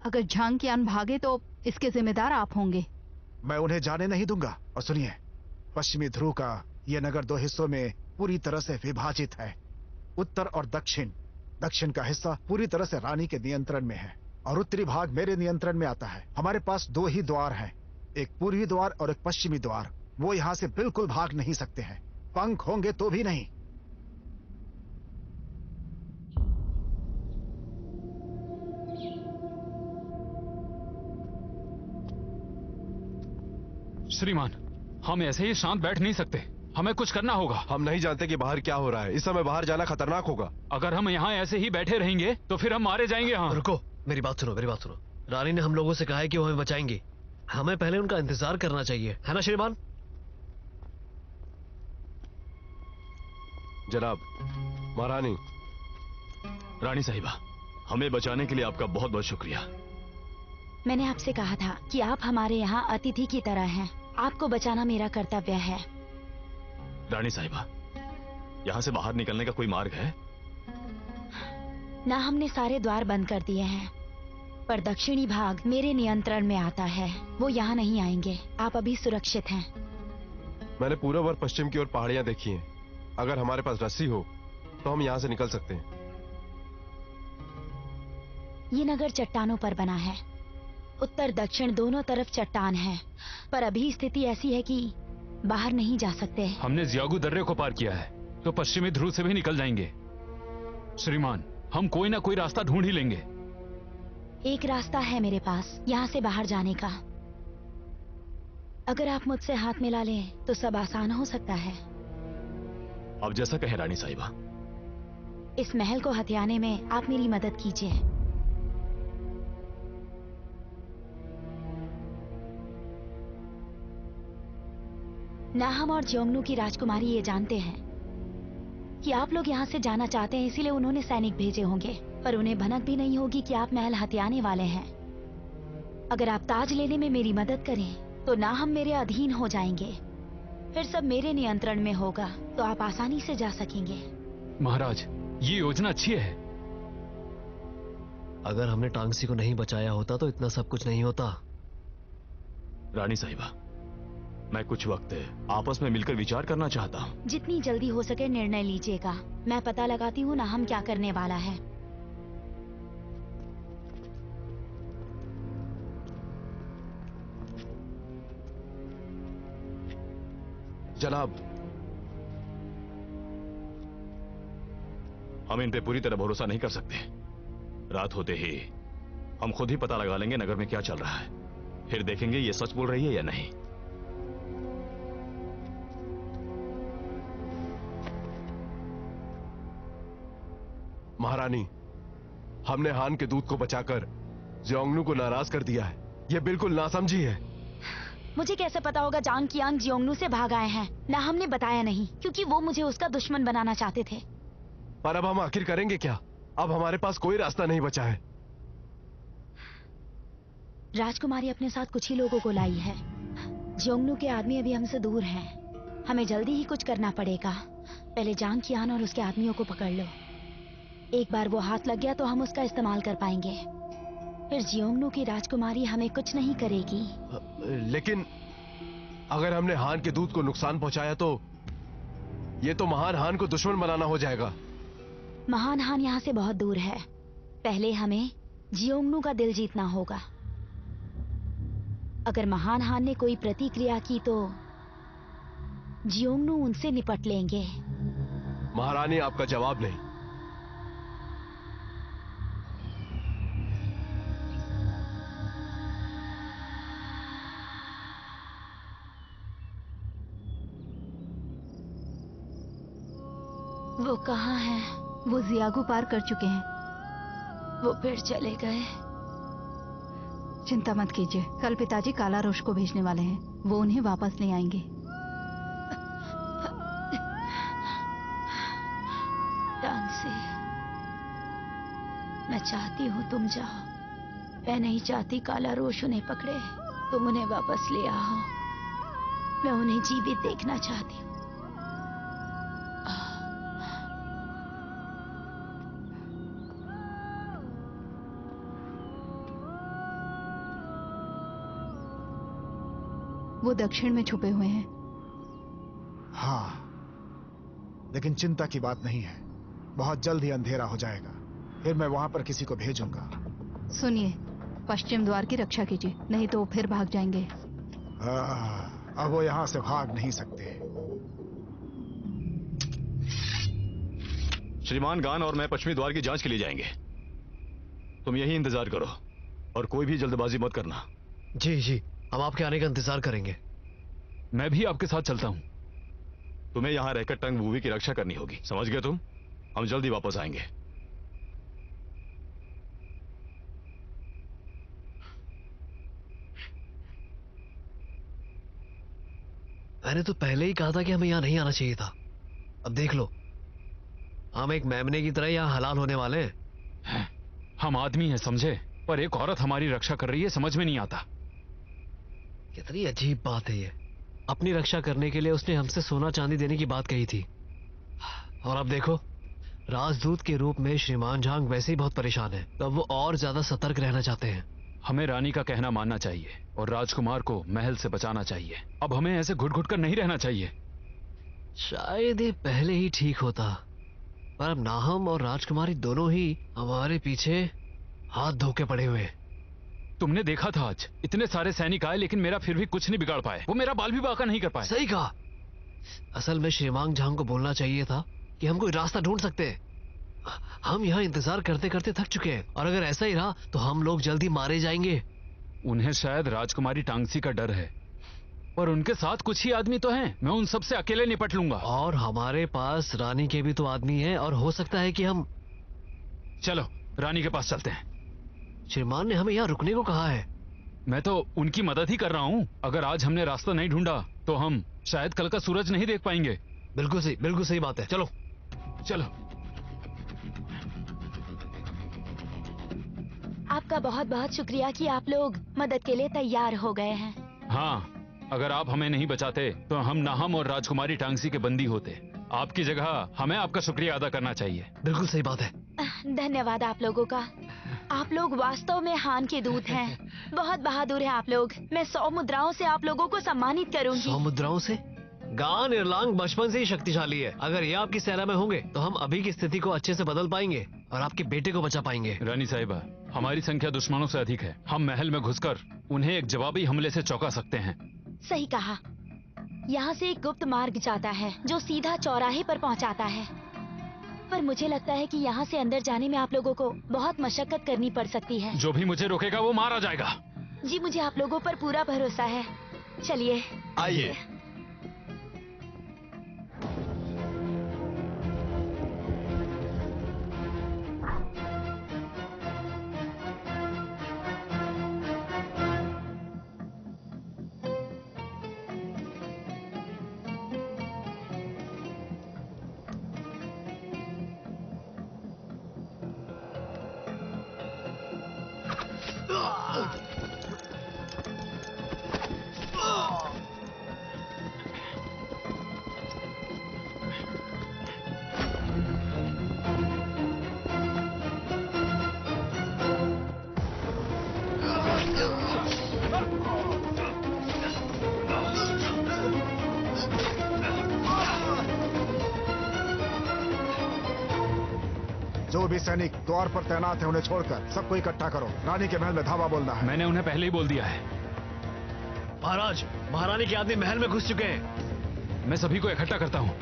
अगर झांग की आन भागे तो इसके जिम्मेदार आप होंगे। मैं उन्हें जाने नहीं दूंगा। और सुनिए, पश्चिमी ध्रुव का यह नगर 2 हिस्सों में पूरी तरह से विभाजित है, उत्तर और दक्षिण। दक्षिण का हिस्सा पूरी तरह से रानी के नियंत्रण में है और उत्तरी भाग मेरे नियंत्रण में आता है। हमारे पास 2 ही द्वार हैं, एक पूर्वी द्वार और एक पश्चिमी द्वार। वो यहाँ से बिल्कुल भाग नहीं सकते हैं, पंख होंगे तो भी नहीं। श्रीमान, हम ऐसे ही शांत बैठ नहीं सकते, हमें कुछ करना होगा। हम नहीं जानते कि बाहर क्या हो रहा है। इस समय बाहर जाना खतरनाक होगा। अगर हम यहाँ ऐसे ही बैठे रहेंगे तो फिर हम मारे जाएंगे। हाँ, रुको, मेरी बात सुनो, मेरी बात सुनो। रानी ने हम लोगों से कहा है कि वो हमें बचाएंगे। हमें पहले उनका इंतजार करना चाहिए, है ना श्रीमान? जनाब, महारानी। रानी साहिबा, हमें बचाने के लिए आपका बहुत बहुत शुक्रिया। मैंने आपसे कहा था कि आप हमारे यहाँ अतिथि की तरह हैं। आपको बचाना मेरा कर्तव्य है। रानी साहिबा, यहाँ से बाहर निकलने का कोई मार्ग है? ना, हमने सारे द्वार बंद कर दिए हैं, पर दक्षिणी भाग मेरे नियंत्रण में आता है। वो यहाँ नहीं आएंगे। आप अभी सुरक्षित हैं। मैंने पूरब और पश्चिम की ओर पहाड़ियां देखी हैं। अगर हमारे पास रस्सी हो तो हम यहाँ से निकल सकते हैं। ये नगर चट्टानों पर बना है। उत्तर दक्षिण दोनों तरफ चट्टान है, पर अभी स्थिति ऐसी है कि बाहर नहीं जा सकते। हमने जियागू दर्रे को पार किया है तो पश्चिमी ध्रुव से भी निकल जाएंगे। श्रीमान, हम कोई ना कोई रास्ता ढूंढ ही लेंगे। एक रास्ता है मेरे पास यहाँ से बाहर जाने का। अगर आप मुझसे हाथ मिला लें तो सब आसान हो सकता है। अब जैसा कहे रानी साहिबा। इस महल को हथियाने में आप मेरी मदद कीजिए। नाहम और जोंगनू की राजकुमारी ये जानते हैं कि आप लोग यहाँ से जाना चाहते हैं, इसीलिए उन्होंने सैनिक भेजे होंगे, पर उन्हें भनक भी नहीं होगी कि आप महल हथियाने वाले हैं। अगर आप ताज लेने में मेरी मदद करें तो नाहम मेरे अधीन हो जाएंगे, फिर सब मेरे नियंत्रण में होगा, तो आप आसानी से जा सकेंगे। महाराज, ये योजना अच्छी है। अगर हमने टांगसी को नहीं बचाया होता तो इतना सब कुछ नहीं होता। रानी साहिबा, मैं कुछ वक्त आपस में मिलकर विचार करना चाहता हूँ। जितनी जल्दी हो सके निर्णय लीजिएगा। मैं पता लगाती हूँ नाहम क्या करने वाला है। जनाब, हम इन पे पूरी तरह भरोसा नहीं कर सकते। रात होते ही हम खुद ही पता लगा लेंगे नगर में क्या चल रहा है, फिर देखेंगे ये सच बोल रही है या नहीं। महारानी, हमने हान के दूत को बचाकर जियोंगनू को नाराज कर दिया है। ये बिल्कुल नासमझी है। मुझे कैसे पता होगा जांग कियांग जियोंगनू से भाग आए हैं? ना हमने बताया नहीं, क्योंकि वो मुझे उसका दुश्मन बनाना चाहते थे। पर अब हम आखिर करेंगे क्या? अब हमारे पास कोई रास्ता नहीं बचा है। राजकुमारी अपने साथ कुछ ही लोगों को लाई है। जियोंगनू के आदमी अभी हमसे दूर हैं। हमें जल्दी ही कुछ करना पड़ेगा। पहले जांग कियान और उसके आदमियों को पकड़ लो। एक बार वो हाथ लग गया तो हम उसका इस्तेमाल कर पाएंगे। फिर जियोंगनू की राजकुमारी हमें कुछ नहीं करेगी। लेकिन अगर हमने हान के दूत को नुकसान पहुंचाया तो ये तो महान हान को दुश्मन बनाना हो जाएगा। महान हान यहाँ से बहुत दूर है। पहले हमें जियोंगनू का दिल जीतना होगा। अगर महान हान ने कोई प्रतिक्रिया की तो जियोंगनू उनसे निपट लेंगे। महारानी, आपका जवाब नहीं। वो कहाँ हैं? वो जियागू पार कर चुके हैं। वो फिर चले गए? चिंता मत कीजिए, कल पिताजी काला रोश को भेजने वाले हैं। वो उन्हें वापस ले आएंगे। टांगसी, मैं चाहती हूँ तुम जाओ। मैं नहीं चाहती काला रोश उन्हें पकड़े। तुम उन्हें वापस ले आओ। मैं उन्हें जीवित देखना चाहती हूँ। वो दक्षिण में छुपे हुए हैं। हाँ, लेकिन चिंता की बात नहीं है। बहुत जल्द ही अंधेरा हो जाएगा। फिर मैं वहां पर किसी को भेजूंगा। सुनिए, पश्चिम द्वार की रक्षा कीजिए, नहीं तो वो फिर भाग जाएंगे। अब वो यहां से भाग नहीं सकते। श्रीमान गान और मैं पश्चिमी द्वार की जांच के लिए जाएंगे। तुम यही इंतजार करो और कोई भी जल्दबाजी मत करना। जी जी, हम आपके आने का इंतजार करेंगे। मैं भी आपके साथ चलता हूं। तुम्हें यहां रहकर टंग वूवी की रक्षा करनी होगी, समझ गए तुम? हम जल्दी वापस आएंगे। मैंने तो पहले ही कहा था कि हमें यहाँ नहीं आना चाहिए था। अब देख लो, हम एक मेमने की तरह यहाँ हलाल होने वाले हैं। हम आदमी हैं, समझे? पर एक औरत हमारी रक्षा कर रही है, समझ में नहीं आता। कितनी अजीब बात है ये। अपनी रक्षा करने के लिए उसने हमसे सोना चांदी देने की बात कही थी, और अब देखो, राजदूत के रूप में श्रीमान झांग वैसे ही बहुत परेशान है, तो अब वो और ज्यादा सतर्क रहना चाहते हैं। हमें रानी का कहना मानना चाहिए और राजकुमार को महल से बचाना चाहिए। अब हमें ऐसे घुट घुट कर नहीं रहना चाहिए। शायद ये पहले ही ठीक होता, पर अब नाहम और राजकुमारी दोनों ही हमारे पीछे हाथ धोके पड़े हुए हैं। तुमने देखा था आज इतने सारे सैनिक आए, लेकिन मेरा फिर भी कुछ नहीं बिगाड़ पाए। वो मेरा बाल भी बांका नहीं कर पाए। सही कहा। असल में श्रीमांग झांग को बोलना चाहिए था कि हम कोई रास्ता ढूंढ सकते हैं। हम यहाँ इंतजार करते करते थक चुके हैं, और अगर ऐसा ही रहा तो हम लोग जल्दी मारे जाएंगे। उन्हें शायद राजकुमारी टांगसी का डर है, पर उनके साथ कुछ ही आदमी तो हैं। मैं उन सब से अकेले निपट लूंगा। और हमारे पास रानी के भी तो आदमी हैं, और हो सकता है कि हम... चलो रानी के पास चलते हैं। श्रीमान ने हमें यहाँ रुकने को कहा है। मैं तो उनकी मदद ही कर रहा हूँ। अगर आज हमने रास्ता नहीं ढूंढा तो हम शायद कल का सूरज नहीं देख पाएंगे। बिल्कुल सही बात है। चलो चलो। आपका बहुत बहुत शुक्रिया कि आप लोग मदद के लिए तैयार हो गए हैं। हाँ, अगर आप हमें नहीं बचाते तो हम नाहम और राजकुमारी टांगसी के बंदी होते। आपकी जगह हमें आपका शुक्रिया अदा करना चाहिए। बिल्कुल सही बात है। धन्यवाद आप लोगों का। आप लोग वास्तव में हान के दूत हैं। बहुत बहादुर हैं आप लोग। मैं 100 मुद्राओं से आप लोगों को सम्मानित करूंगी। 100 मुद्राओं से? गान इरलांग बचपन से ही शक्तिशाली है। अगर ये आपकी सेना में होंगे तो हम अभी की स्थिति को अच्छे से बदल पाएंगे और आपके बेटे को बचा पाएंगे। रानी साहिबा, हमारी संख्या दुश्मनों से अधिक है। हम महल में घुसकर उन्हें एक जवाबी हमले से चौंका सकते हैं। सही कहा। यहाँ से एक गुप्त मार्ग जाता है जो सीधा चौराहे पर पहुँचाता है, पर मुझे लगता है कि यहाँ से अंदर जाने में आप लोगों को बहुत मशक्कत करनी पड़ सकती है। जो भी मुझे रोकेगा वो मारा जाएगा। जी, मुझे आप लोगों पर पूरा भरोसा है। चलिए आइए। जो भी सैनिक द्वार पर तैनात है उन्हें छोड़कर सबको इकट्ठा करो। रानी के महल में धावा बोलना है। मैंने उन्हें पहले ही बोल दिया है। महाराज, महारानी के आदमी महल में घुस चुके हैं। मैं सभी को इकट्ठा करता हूँ।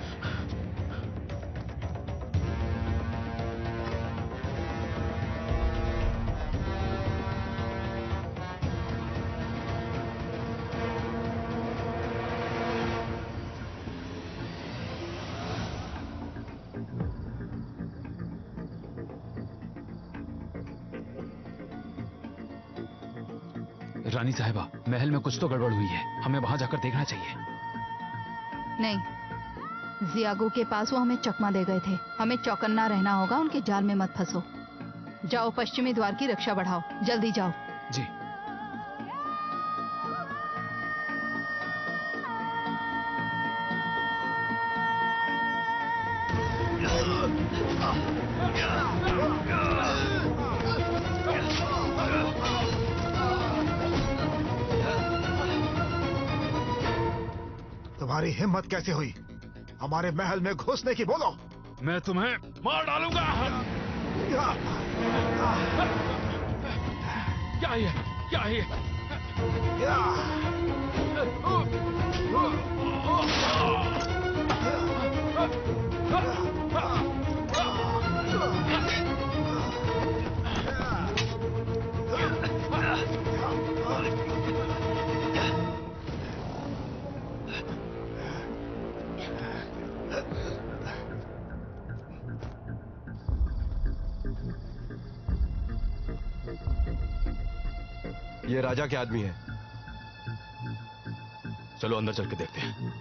रानी साहिबा, महल में कुछ तो गड़बड़ हुई है। हमें वहां जाकर देखना चाहिए। नहीं, जियागो के पास वो हमें चकमा दे गए थे। हमें चौकन्ना रहना होगा, उनके जाल में मत फंसो। जाओ, पश्चिमी द्वार की रक्षा बढ़ाओ, जल्दी जाओ। जी। तुम्हारी हिम्मत कैसे हुई हमारे महल में घुसने की? बोलो। मैं तुम्हें मार डालूंगा। क्या है? क्या है? ये राजा के आदमी है। चलो अंदर चल के देखते हैं।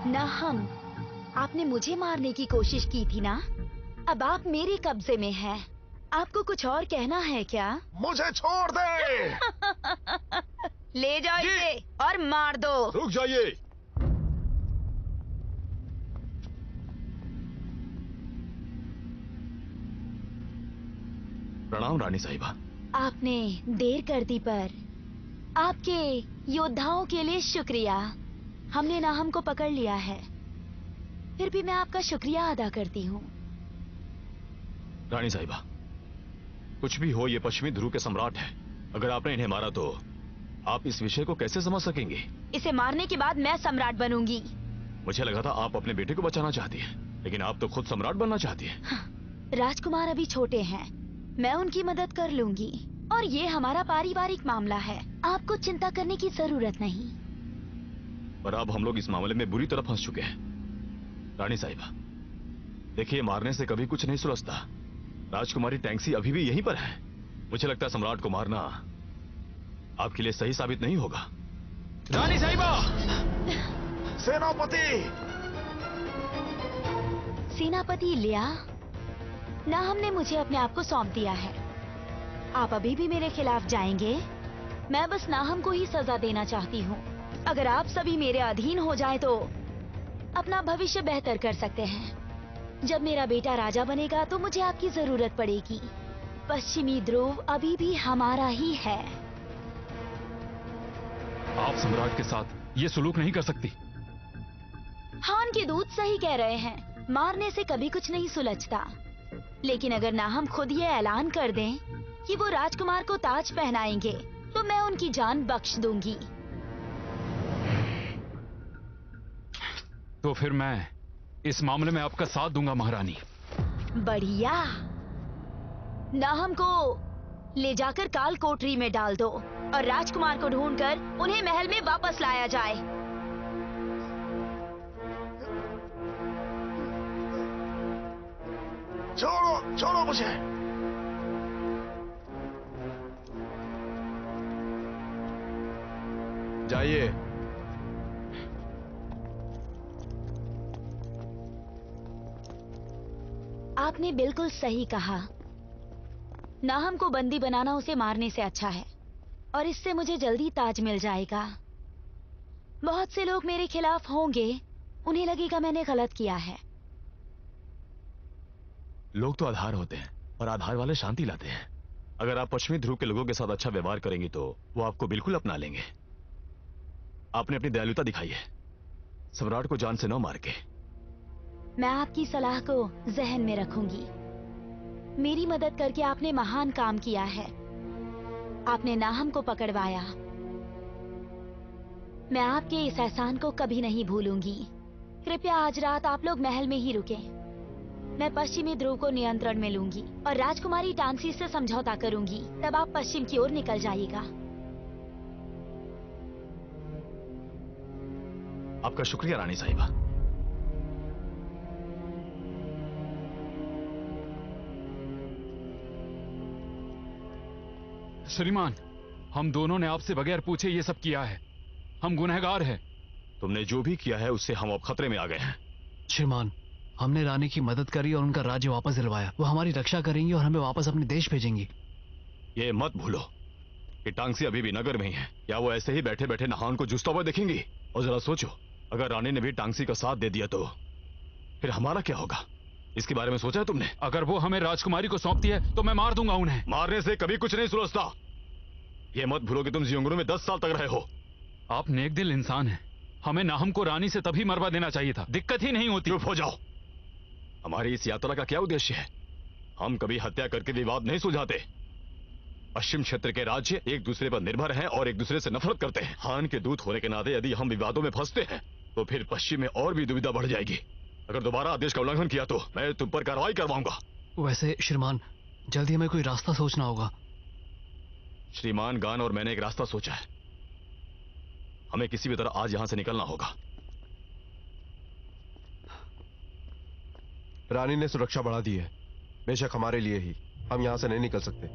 नाहम, आपने मुझे मारने की कोशिश की थी ना? अब आप मेरे कब्जे में हैं। आपको कुछ और कहना है क्या? मुझे छोड़ दे। ले जाओ इसे और मार दो। रुक जाइए। प्रणाम रानी साहिबा। आपने देर कर दी, पर आपके योद्धाओं के लिए शुक्रिया। हमने नाहम को पकड़ लिया है, फिर भी मैं आपका शुक्रिया अदा करती हूँ। रानी साहिबा, कुछ भी हो, ये पश्चिमी ध्रुव के सम्राट है। अगर आपने इन्हें मारा तो आप इस विषय को कैसे समझ सकेंगे? इसे मारने के बाद मैं सम्राट बनूंगी। मुझे लगा था आप अपने बेटे को बचाना चाहती हैं, लेकिन आप तो खुद सम्राट बनना चाहती हैं। राजकुमार अभी छोटे हैं, मैं उनकी मदद कर लूंगी। और ये हमारा पारिवारिक मामला है, आपको चिंता करने की जरूरत नहीं। पर अब हम लोग इस मामले में बुरी तरह फंस चुके हैं। रानी साहिबा, देखिए, मारने से कभी कुछ नहीं सुलझता। राजकुमारी टैंक्सी अभी भी यहीं पर है। मुझे लगता है सम्राट को मारना आपके लिए सही साबित नहीं होगा। रानी साहिबा! सेनापति! सेनापति लिया, नाहम ने मुझे अपने आप को सौंप दिया है। आप अभी भी मेरे खिलाफ जाएंगे? मैं बस नाहम को ही सजा देना चाहती हूँ। अगर आप सभी मेरे अधीन हो जाए तो अपना भविष्य बेहतर कर सकते हैं। जब मेरा बेटा राजा बनेगा तो मुझे आपकी जरूरत पड़ेगी। पश्चिमी ध्रुव अभी भी हमारा ही है। आप सम्राट के साथ ये सुलूक नहीं कर सकती। हान के दूत सही कह रहे हैं, मारने से कभी कुछ नहीं सुलझता। लेकिन अगर नाहम खुद ये ऐलान कर दें कि वो राजकुमार को ताज पहनाएंगे, तो मैं उनकी जान बख्श दूंगी। तो फिर मैं इस मामले में आपका साथ दूंगा महारानी। बढ़िया। नाहम को ले जाकर काल कोठरी में डाल दो और राजकुमार को ढूंढकर उन्हें महल में वापस लाया जाए। छोड़ो, छोड़ो मुझे। जाइए। आपने बिल्कुल सही कहा। नाहम को बंदी बनाना उसे मारने से अच्छा है, और इससे मुझे जल्दी ताज मिल जाएगा। बहुत से लोग मेरे खिलाफ होंगे, उन्हें लगेगा मैंने गलत किया है। लोग तो आधार होते हैं और आधार वाले शांति लाते हैं। अगर आप पश्चिमी ध्रुव के लोगों के साथ अच्छा व्यवहार करेंगी तो वो आपको बिल्कुल अपना लेंगे। आपने अपनी दयालुता दिखाई है, सम्राट को जान से न मार के। मैं आपकी सलाह को जहन में रखूंगी। मेरी मदद करके आपने महान काम किया है। आपने नाहम को पकड़वाया। मैं आपके इस एहसान को कभी नहीं भूलूंगी। कृपया आज रात आप लोग महल में ही रुकें। मैं पश्चिमी ध्रुव को नियंत्रण में लूंगी और राजकुमारी टांसी से समझौता करूंगी। तब आप पश्चिम की ओर निकल जाइएगा। आपका शुक्रिया रानी साहिबा। श्रीमान, हम दोनों ने आपसे बगैर पूछे ये सब किया है। हम गुनहगार हैं। तुमने जो भी किया है उससे हम अब खतरे में आ गए हैं। श्रीमान, हमने रानी की मदद करी और उनका राज्य वापस दिलवाया। वो हमारी रक्षा करेंगी और हमें वापस अपने देश भेजेंगी। ये मत भूलो कि टांगसी अभी भी नगर में ही है। क्या वो ऐसे ही बैठे बैठे नहान को जूझता हुआ देखेंगी? और जरा सोचो, अगर रानी ने भी टांगसी का साथ दे दिया तो फिर हमारा क्या होगा? इसके बारे में सोचा है तुमने? अगर वो हमें राजकुमारी को सौंपती है तो मैं मार दूंगा उन्हें। मारने से कभी कुछ नहीं सुलझता। ये मत भूलो कि तुम जियोंगुरु में 10 साल तक रहे हो। आप नेक दिल इंसान हैं। हमें नाहम को रानी से तभी मरवा देना चाहिए था। दिक्कत ही नहीं होती। चुप हो जाओ। हमारी इस यात्रा का क्या उद्देश्य है? हम कभी हत्या करके विवाद नहीं सुलझाते। पश्चिम क्षेत्र के राज्य एक दूसरे पर निर्भर हैं और एक दूसरे से नफरत करते हैं। हान के दूत होने के नाते यदि हम विवादों में फंसते हैं तो फिर पश्चिम में और भी दुविधा बढ़ जाएगी। अगर दोबारा आदेश का उल्लंघन किया तो मैं तुम पर कार्रवाई करवाऊंगा। वैसे श्रीमान, जल्दी हमें कोई रास्ता सोचना होगा। श्रीमान गान और मैंने एक रास्ता सोचा है। हमें किसी भी तरह आज यहां से निकलना होगा। रानी ने सुरक्षा बढ़ा दी है, बेशक हमारे लिए ही। हम यहां से नहीं निकल सकते।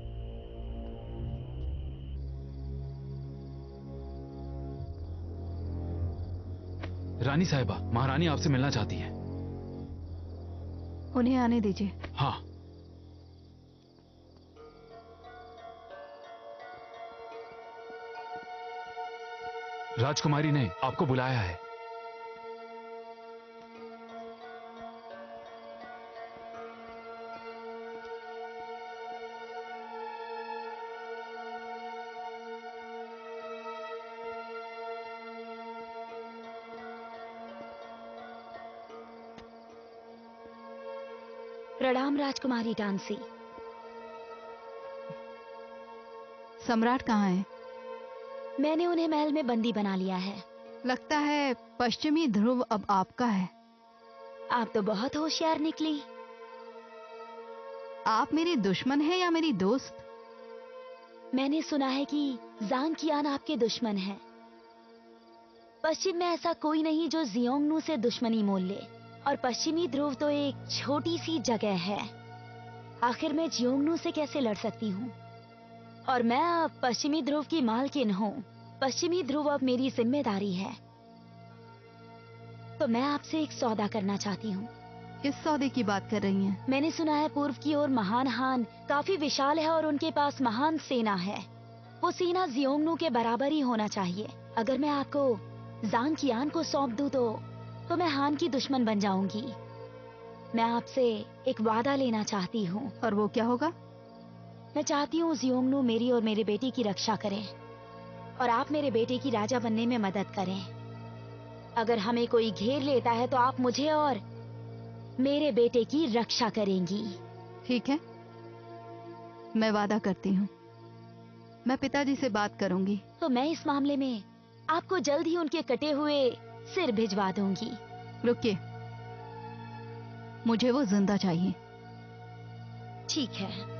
रानी साहिबा, महारानी आपसे मिलना चाहती है। उन्हें आने दीजिए। हाँ। राजकुमारी ने आपको बुलाया है। प्रणाम राजकुमारी टांसी। सम्राट कहाँ है? मैंने उन्हें महल में बंदी बना लिया है। लगता है पश्चिमी ध्रुव अब आपका है। आप तो बहुत होशियार निकली। आप मेरी दुश्मन है या मेरी दोस्त? मैंने सुना है कि जांग कियान आपके दुश्मन हैं। पश्चिम में ऐसा कोई नहीं जो जियोंगनू से दुश्मनी मोल ले। और पश्चिमी ध्रुव तो एक छोटी सी जगह है। आखिर मैं जियोंगनू से कैसे लड़ सकती हूँ? और मैं अब पश्चिमी ध्रुव की मालकिन हूँ। पश्चिमी ध्रुव अब मेरी जिम्मेदारी है। तो मैं आपसे एक सौदा करना चाहती हूँ। किस सौदे की बात कर रही हैं? मैंने सुना है पूर्व की ओर महान हान काफी विशाल है और उनके पास महान सेना है। वो सेना जियोंगनू के बराबर ही होना चाहिए। अगर मैं आपको जांग कियान को सौंप दूं तो मैं हान की दुश्मन बन जाऊंगी। मैं आपसे एक वादा लेना चाहती हूँ। और वो क्या होगा? मैं चाहती हूँ जियोंगनू मेरी और मेरे बेटे की रक्षा करें और आप मेरे बेटे की राजा बनने में मदद करें। अगर हमें कोई घेर लेता है तो आप मुझे और मेरे बेटे की रक्षा करेंगी। ठीक है, मैं वादा करती हूँ। मैं पिताजी से बात करूंगी। तो मैं इस मामले में आपको जल्द ही उनके कटे हुए सिर भिजवा दूंगी। रुकिए, मुझे वो जिंदा चाहिए। ठीक है।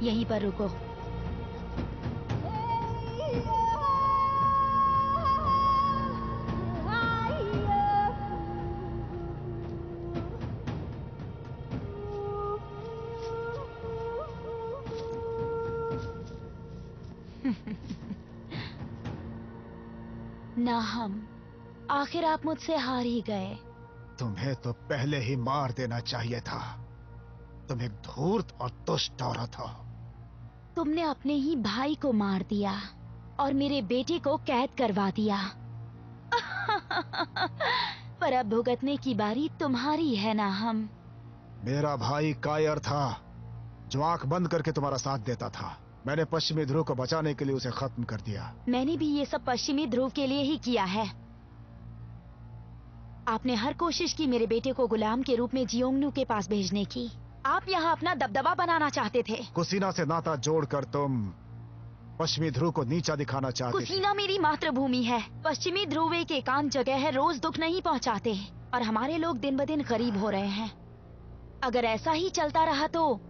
यहीं पर रुको। ना हम, आखिर आप मुझसे हार ही गए। तुम्हें तो पहले ही मार देना चाहिए था। तुम एक धूर्त और दुष्ट औरत हो। तुमने अपने ही भाई को मार दिया और मेरे बेटे को कैद करवा दिया। पर अब भुगतने की बारी तुम्हारी है ना हम। मेरा भाई कायर था जो आंख बंद करके तुम्हारा साथ देता था। मैंने पश्चिमी ध्रुव को बचाने के लिए उसे खत्म कर दिया। मैंने भी ये सब पश्चिमी ध्रुव के लिए ही किया है। आपने हर कोशिश की मेरे बेटे को गुलाम के रूप में जियोंगनू के पास भेजने की। आप यहाँ अपना दबदबा बनाना चाहते थे। कुसीना से नाता जोड़कर तुम पश्चिमी ध्रुव को नीचा दिखाना चाहते थे। कुसीना मेरी मातृभूमि है। पश्चिमी ध्रुव एक एकांत जगह है, रोज दुख नहीं पहुँचाते और हमारे लोग दिन ब दिन गरीब हो रहे हैं। अगर ऐसा ही चलता रहा तो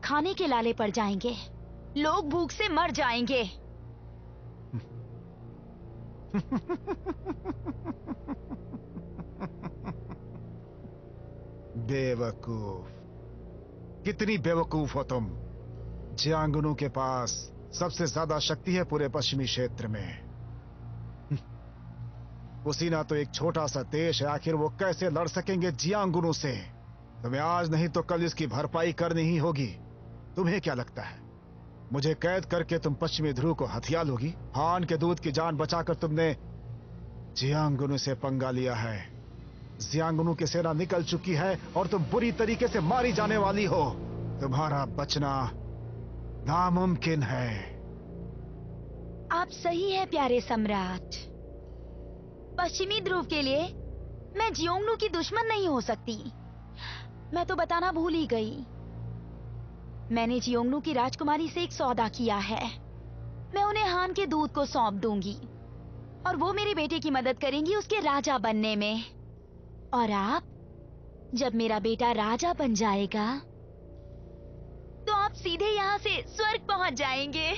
खाने के लाले पड़ जाएंगे, लोग भूख से मर जाएंगे। बेवकूफ, कितनी बेवकूफ हो तुम। जियांगनू के पास सबसे ज्यादा शक्ति है पूरे पश्चिमी क्षेत्र में। कुसीना तो एक छोटा सा देश है, आखिर वो कैसे लड़ सकेंगे जियांगनू से। तुम्हें आज नहीं तो कल इसकी भरपाई करनी ही होगी। तुम्हें क्या लगता है मुझे कैद करके तुम पश्चिमी ध्रुव को हथिया लोगी? हान के दूध की जान बचाकर तुमने जियांगनू से पंगा लिया है। जियांगनू की सेना निकल चुकी है और तुम बुरी तरीके से मारी जाने वाली हो। तुम्हारा बचना नामुमकिन है। आप सही है प्यारे सम्राट। पश्चिमी ध्रुव के लिए मैं जियोंगनू की दुश्मन नहीं हो सकती। मैं तो बताना भूल ही गई। मैंने जियोंगनू की राजकुमारी से एक सौदा किया है। मैं उन्हें हान के दूध को सौंप दूंगी और वो मेरे बेटे की मदद करेंगी उसके राजा बनने में। और आप, जब मेरा बेटा राजा बन जाएगा तो आप सीधे यहाँ से स्वर्ग पहुंच जाएंगे।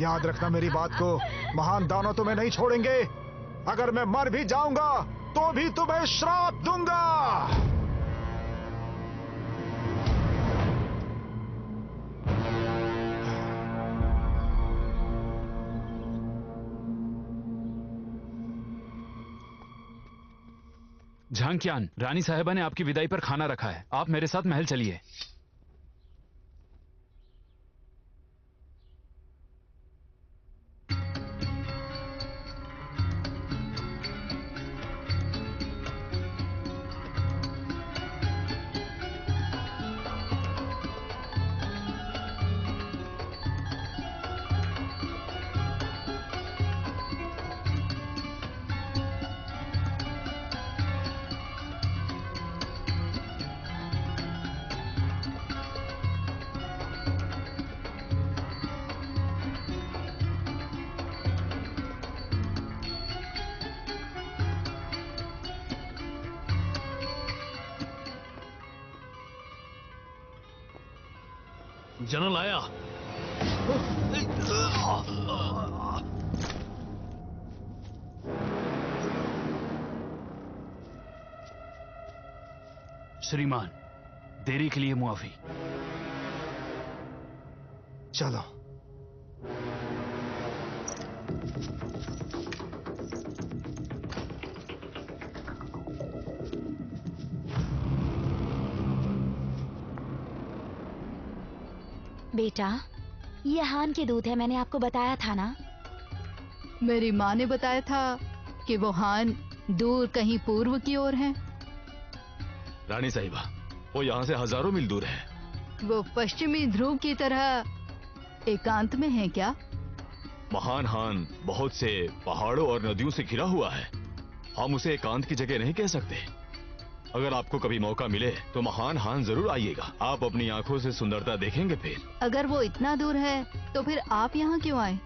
याद रखना मेरी बात को, महान दानव तुम्हें नहीं छोड़ेंगे। अगर मैं मर भी जाऊंगा तो भी तुम्हें श्राप दूंगा। झांगक्यान, रानी साहिबा ने आपकी विदाई पर खाना रखा है। आप मेरे साथ महल चलिए। जनरल आया। श्रीमान, देरी के लिए मुआफी। चलो। बेटा, ये हान के दूध है, मैंने आपको बताया था ना। मेरी माँ ने बताया था कि वो हान दूर कहीं पूर्व की ओर है। रानी साहिबा, वो यहाँ से हजारों मील दूर है। वो पश्चिमी ध्रुव की तरह एकांत में है क्या? महान हान बहुत से पहाड़ों और नदियों से घिरा हुआ है। हम उसे एकांत की जगह नहीं कह सकते। अगर आपको कभी मौका मिले तो महान हान जरूर आइएगा। आप अपनी आंखों से सुंदरता देखेंगे। फिर अगर वो इतना दूर है तो फिर आप यहाँ क्यों आए?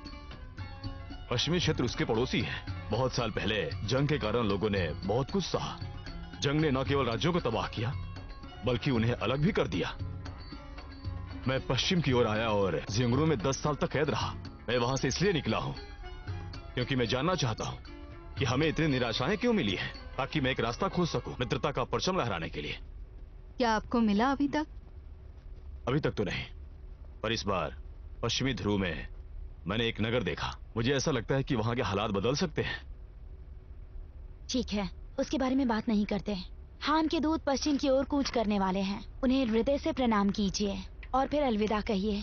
पश्चिमी क्षेत्र उसके पड़ोसी है। बहुत साल पहले जंग के कारण लोगों ने बहुत कुछ सहा। जंग ने न केवल राज्यों को तबाह किया बल्कि उन्हें अलग भी कर दिया। मैं पश्चिम की ओर आया और जियोंगनू में 10 साल तक कैद रहा। मैं वहां से इसलिए निकला हूँ क्योंकि मैं जानना चाहता हूँ कि हमें इतनी निराशाएं क्यों मिली है, ताकि मैं एक रास्ता खोज सकूं मित्रता का परचम लहराने के लिए। क्या आपको मिला अभी तक? अभी तक तो नहीं, पर इस बार पश्चिमी ध्रुव में मैंने एक नगर देखा। मुझे ऐसा लगता है कि वहां के हालात बदल सकते हैं। ठीक है, उसके बारे में बात नहीं करते। हान के दूत पश्चिम की ओर कूच करने वाले हैं। उन्हें हृदय से प्रणाम कीजिए और फिर अलविदा कहिए।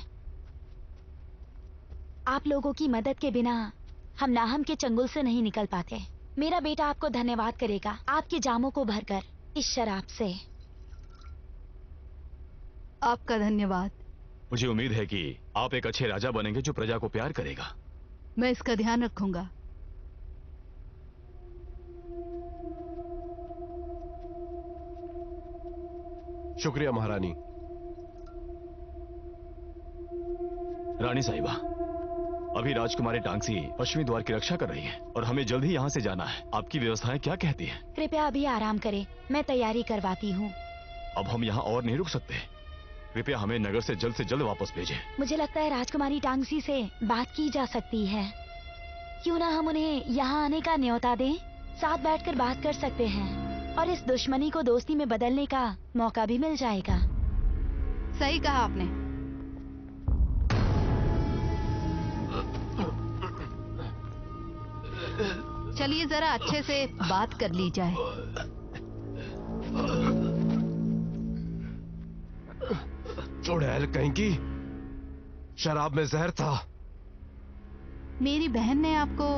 आप लोगों की मदद के बिना हम नाहम के चंगुल से नहीं निकल पाते। मेरा बेटा आपको धन्यवाद करेगा, आपके जामों को भरकर इस शराब से। आपका धन्यवाद। मुझे उम्मीद है कि आप एक अच्छे राजा बनेंगे जो प्रजा को प्यार करेगा। मैं इसका ध्यान रखूंगा। शुक्रिया महारानी। रानी साहिबा, अभी राजकुमारी टांगसी पश्चिमी द्वार की रक्षा कर रही है और हमें जल्द ही यहाँ से जाना है। आपकी व्यवस्थाएं क्या कहती हैं? कृपया अभी आराम करें, मैं तैयारी करवाती हूँ। अब हम यहाँ और नहीं रुक सकते। कृपया हमें नगर से जल्द वापस भेजें। मुझे लगता है राजकुमारी टांगसी से बात की जा सकती है। क्यों ना हम उन्हें यहाँ आने का न्योता दें? साथ बैठकर बात कर सकते हैं और इस दुश्मनी को दोस्ती में बदलने का मौका भी मिल जाएगा। सही कहा आपने। चलिए जरा अच्छे से बात कर ली जाए। चुड़ैल कहीं की, शराब में जहर था। मेरी बहन ने आपको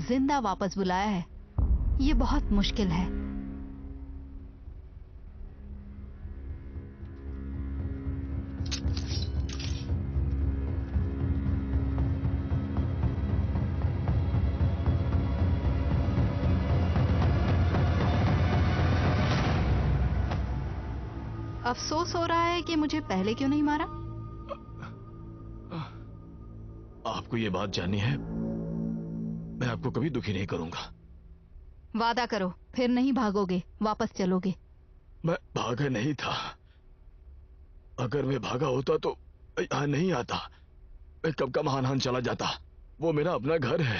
जिंदा वापस बुलाया है, ये बहुत मुश्किल है। अफसोस हो रहा है कि मुझे पहले क्यों नहीं मारा। आपको ये बात जाननी है? मैं आपको कभी दुखी नहीं करूंगा। वादा करो, फिर नहीं भागोगे, वापस चलोगे। मैं भागा नहीं था। अगर मैं भागा होता तो यहाँ नहीं आता। मैं कब का महानहान चला जाता। वो मेरा अपना घर है।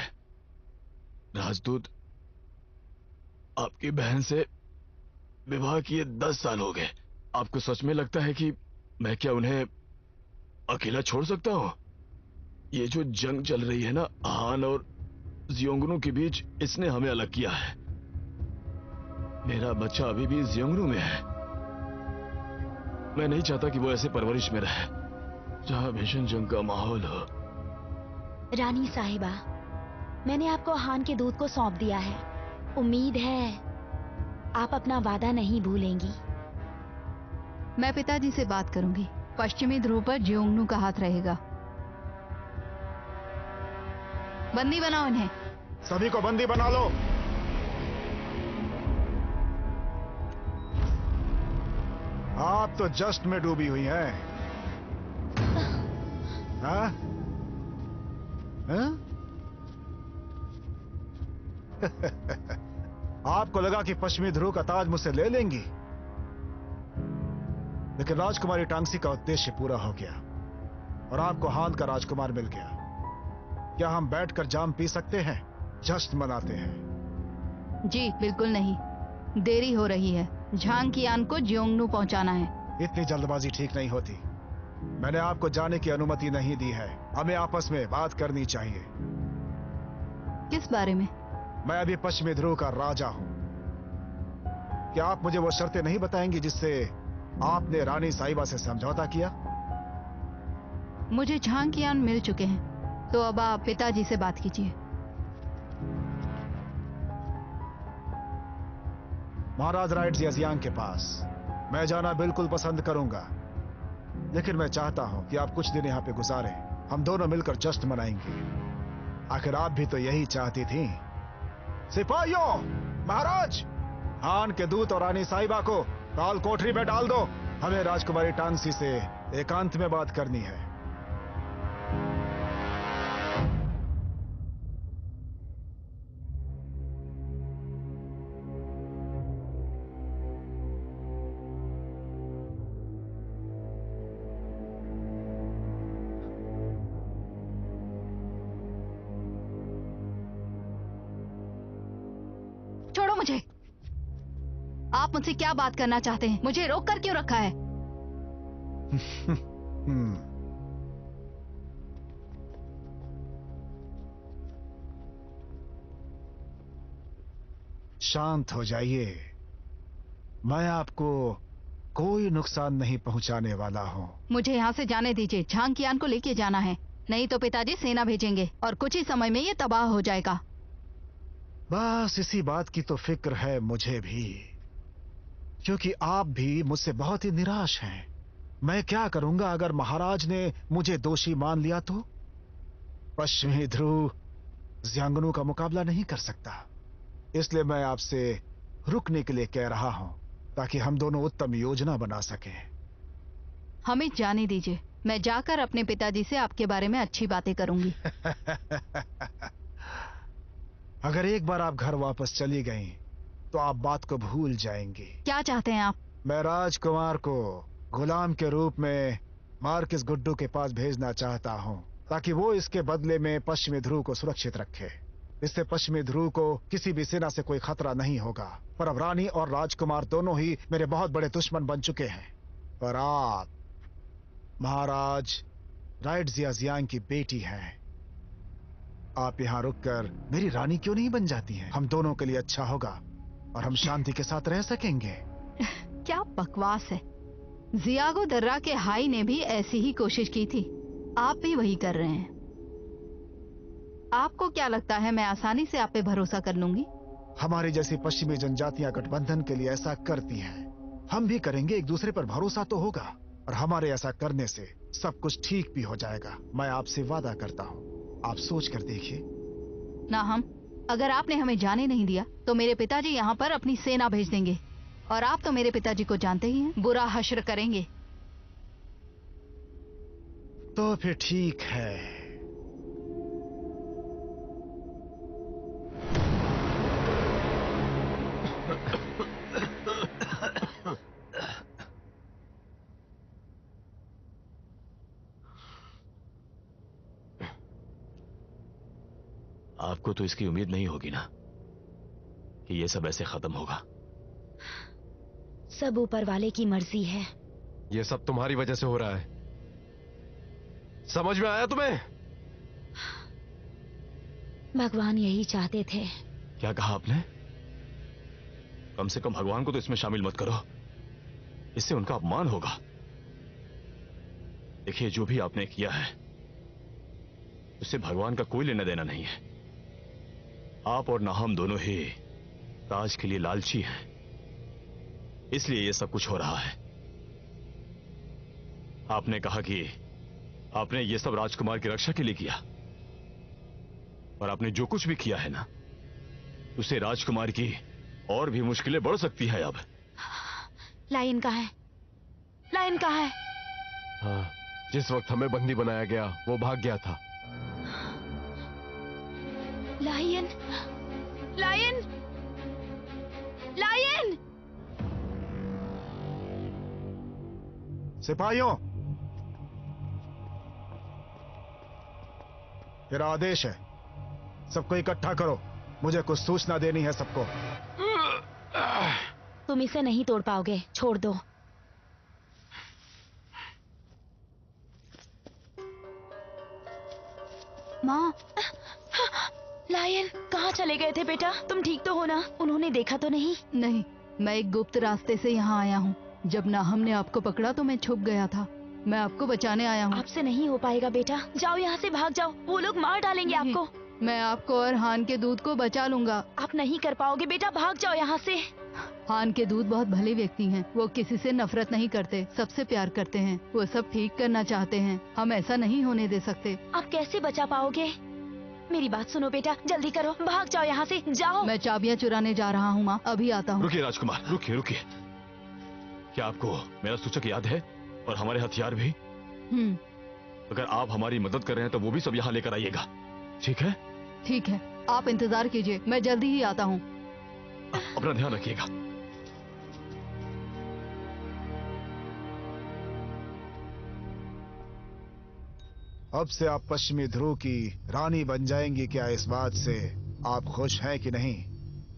राजदूत, आपकी बहन से विवाह किए 10 साल हो गए। आपको सच में लगता है कि मैं क्या उन्हें अकेला छोड़ सकता हूँ? ये जो जंग चल रही है ना हान और जियोंगनू के बीच, इसने हमें अलग किया है। मेरा बच्चा अभी भी जियोंगनू में है। मैं नहीं चाहता कि वो ऐसे परवरिश में रहे जहां भीषण जंग का माहौल हो। रानी साहिबा, मैंने आपको हान के दूत को सौंप दिया है। उम्मीद है आप अपना वादा नहीं भूलेंगी। मैं पिताजी से बात करूंगी। पश्चिमी ध्रुव पर जियोंगनू का हाथ रहेगा। बंदी बनाओ इन्हें। सभी को बंदी बना लो। आप तो जस्ट में डूबी हुई हैं। हाँ? हाँ? आपको लगा कि पश्चिमी ध्रुव का ताज मुझसे ले लेंगी, लेकिन राजकुमारी टांगसी का उद्देश्य पूरा हो गया और आपको हान का राजकुमार मिल गया। क्या हम बैठकर जाम पी सकते हैं? जश्न मनाते हैं। जी बिल्कुल नहीं, देरी हो रही है। झांग कियान को जियोंगनू पहुंचाना है। इतनी जल्दबाजी ठीक नहीं होती। मैंने आपको जाने की अनुमति नहीं दी है। हमें आपस में बात करनी चाहिए। किस बारे में? मैं अभी पश्चिमी ध्रुव का राजा हूं। क्या आप मुझे वो शर्तें नहीं बताएंगी जिससे आपने रानी साहिबा से समझौता किया? मुझे झांग कियान मिल चुके हैं, तो अब आप पिताजी से बात कीजिए। महाराज राइट जियांग के पास मैं जाना बिल्कुल पसंद करूंगा, लेकिन मैं चाहता हूं कि आप कुछ दिन यहां पे गुजारें। हम दोनों मिलकर जश्न मनाएंगे। आखिर आप भी तो यही चाहती थी। सिपाहियों, महाराज, हान के दूत और रानी साहिबा को काल कोठरी में डाल दो। हमें राजकुमारी टांगसी से एकांत में बात करनी है। छोड़ो मुझे। आप मुझसे क्या बात करना चाहते हैं? मुझे रोक कर क्यों रखा है? शांत हो जाइए। मैं आपको कोई नुकसान नहीं पहुंचाने वाला हूं। मुझे यहाँ से जाने दीजिए। झांगकियान को लेके जाना है, नहीं तो पिताजी सेना भेजेंगे और कुछ ही समय में ये तबाह हो जाएगा। बस इसी बात की तो फिक्र है मुझे भी, क्योंकि आप भी मुझसे बहुत ही निराश हैं। मैं क्या करूंगा अगर महाराज ने मुझे दोषी मान लिया तो? पश्चिमी ध्रुव ज़ियांगनु का मुकाबला नहीं कर सकता, इसलिए मैं आपसे रुकने के लिए कह रहा हूं, ताकि हम दोनों उत्तम योजना बना सकें। हमें जाने दीजिए, मैं जाकर अपने पिताजी से आपके बारे में अच्छी बातें करूंगी। अगर एक बार आप घर वापस चली गईं, तो आप बात को भूल जाएंगी। क्या चाहते हैं आप? मैं राजकुमार को गुलाम के रूप में मार्किस गुड्डू के पास भेजना चाहता हूं, ताकि वो इसके बदले में पश्चिमी ध्रुव को सुरक्षित रखे। इससे पश्चिमी ध्रुव को किसी भी सेना से कोई खतरा नहीं होगा। पर अब रानी और राजकुमार दोनों ही मेरे बहुत बड़े दुश्मन बन चुके हैं। पर आप महाराज राइडजिया जियांग की बेटी हैं। आप यहाँ रुककर मेरी रानी क्यों नहीं बन जाती हैं? हम दोनों के लिए अच्छा होगा और हम शांति के साथ रह सकेंगे। क्या बकवास है। जियागो दर्रा के हाई ने भी ऐसी ही कोशिश की थी, आप भी वही कर रहे हैं। आपको क्या लगता है मैं आसानी से आप पे भरोसा कर लूंगी? हमारी जैसी पश्चिमी जनजातियां गठबंधन के लिए ऐसा करती हैं। हम भी करेंगे, एक दूसरे पर भरोसा तो होगा, और हमारे ऐसा करने से सब कुछ ठीक भी हो जाएगा। मैं आपसे वादा करता हूँ, आप सोच कर देखिए। ना हम, अगर आपने हमें जाने नहीं दिया तो मेरे पिताजी यहाँ पर अपनी सेना भेज देंगे, और आप तो मेरे पिताजी को जानते ही हैं, बुरा हश्र करेंगे। तो फिर ठीक है। आपको तो इसकी उम्मीद नहीं होगी ना कि ये सब ऐसे खत्म होगा? सब ऊपर वाले की मर्जी है। ये सब तुम्हारी वजह से हो रहा है, समझ में आया तुम्हें? भगवान यही चाहते थे। क्या कहा आपने? कम से कम भगवान को तो इसमें शामिल मत करो, इससे उनका अपमान होगा। देखिए, जो भी आपने किया है उससे भगवान का कोई लेना देना नहीं है। आप और नाहम दोनों ही राज के लिए लालची हैं, इसलिए यह सब कुछ हो रहा है। आपने कहा कि आपने यह सब राजकुमार की रक्षा के लिए किया, और आपने जो कुछ भी किया है ना, उससे राजकुमार की और भी मुश्किलें बढ़ सकती है। अब लायन कहाँ है? लायन कहाँ है? हाँ, जिस वक्त हमें बंदी बनाया गया वो भाग गया था। Lion, lion, lion! सिपाहियों, मेरा आदेश है, सबको इकट्ठा करो। मुझे कुछ सूचना देनी है सबको। तुम इसे नहीं तोड़ पाओगे, छोड़ दो। माँ, लायन, कहाँ चले गए थे बेटा? तुम ठीक तो हो ना? उन्होंने देखा तो नहीं? नहीं, मैं एक गुप्त रास्ते से यहाँ आया हूँ। जब नाहम ने आपको पकड़ा तो मैं छुप गया था। मैं आपको बचाने आया हूँ। आपसे नहीं हो पाएगा बेटा, जाओ यहाँ से, भाग जाओ, वो लोग मार डालेंगे आपको। मैं आपको और हान के दूध को बचा लूंगा। आप नहीं कर पाओगे बेटा, भाग जाओ यहाँ से। हान के दूध बहुत भले व्यक्ति हैं। वो किसी से नफरत नहीं करते, सबसे प्यार करते हैं। वो सब ठीक करना चाहते हैं। हम ऐसा नहीं होने दे सकते। आप कैसे बचा पाओगे? मेरी बात सुनो बेटा, जल्दी करो, भाग जाओ यहाँ से, जाओ। मैं चाबियाँ चुराने जा रहा हूँ माँ, अभी आता हूँ। रुकिए राजकुमार, रुकिए रुकिए। क्या आपको मेरा सूचक याद है? और हमारे हथियार भी? अगर आप हमारी मदद कर रहे हैं तो वो भी सब यहाँ लेकर आइएगा, ठीक है? ठीक है, आप इंतजार कीजिए, मैं जल्दी ही आता हूँ। अपना ध्यान रखिएगा। अब से आप पश्चिमी ध्रुव की रानी बन जाएंगी। क्या इस बात से आप खुश हैं कि नहीं?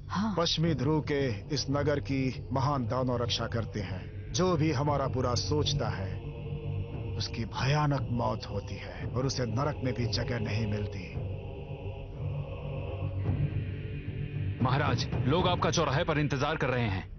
हाँ। पश्चिमी ध्रुव के इस नगर की महान दानव रक्षा करते हैं। जो भी हमारा बुरा सोचता है, उसकी भयानक मौत होती है और उसे नरक में भी जगह नहीं मिलती। महाराज, लोग आपका चौराहे पर इंतजार कर रहे हैं।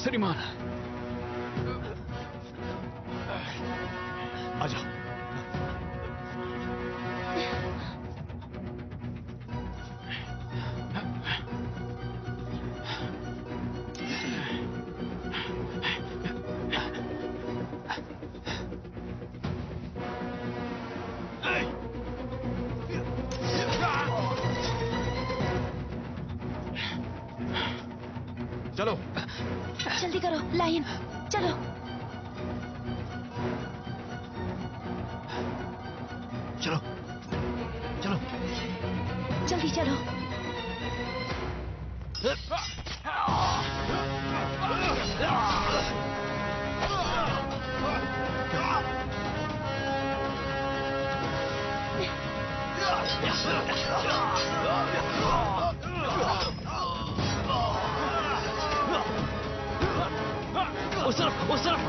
श्रीमान, आजा। चलो जल्दी करो, लाइन, चलो। चलो चलो जल्दी चलो।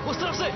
उस तरफ से।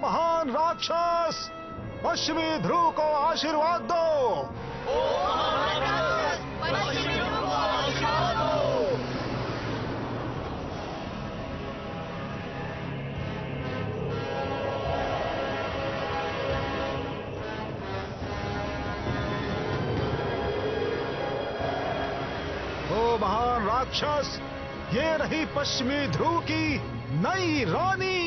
महान राक्षस, पश्चिमी ध्रुव को आशीर्वाद दो। ओ महान राक्षस, ये रही पश्चिमी ध्रुव की नई रानी।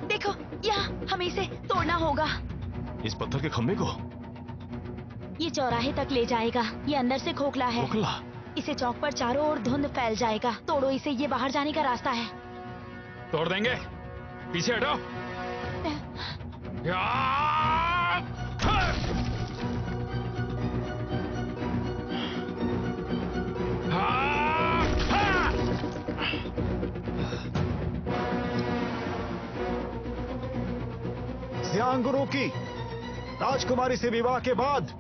देखो, यहाँ हमें इसे तोड़ना होगा। इस पत्थर के खंभे को? ये चौराहे तक ले जाएगा। ये अंदर से खोखला है। खोखला? इसे चौक पर चारों ओर धुंध फैल जाएगा। तोड़ो इसे, ये बाहर जाने का रास्ता है। तोड़ देंगे, पीछे हटो। जियांगुनु की राजकुमारी से विवाह के बाद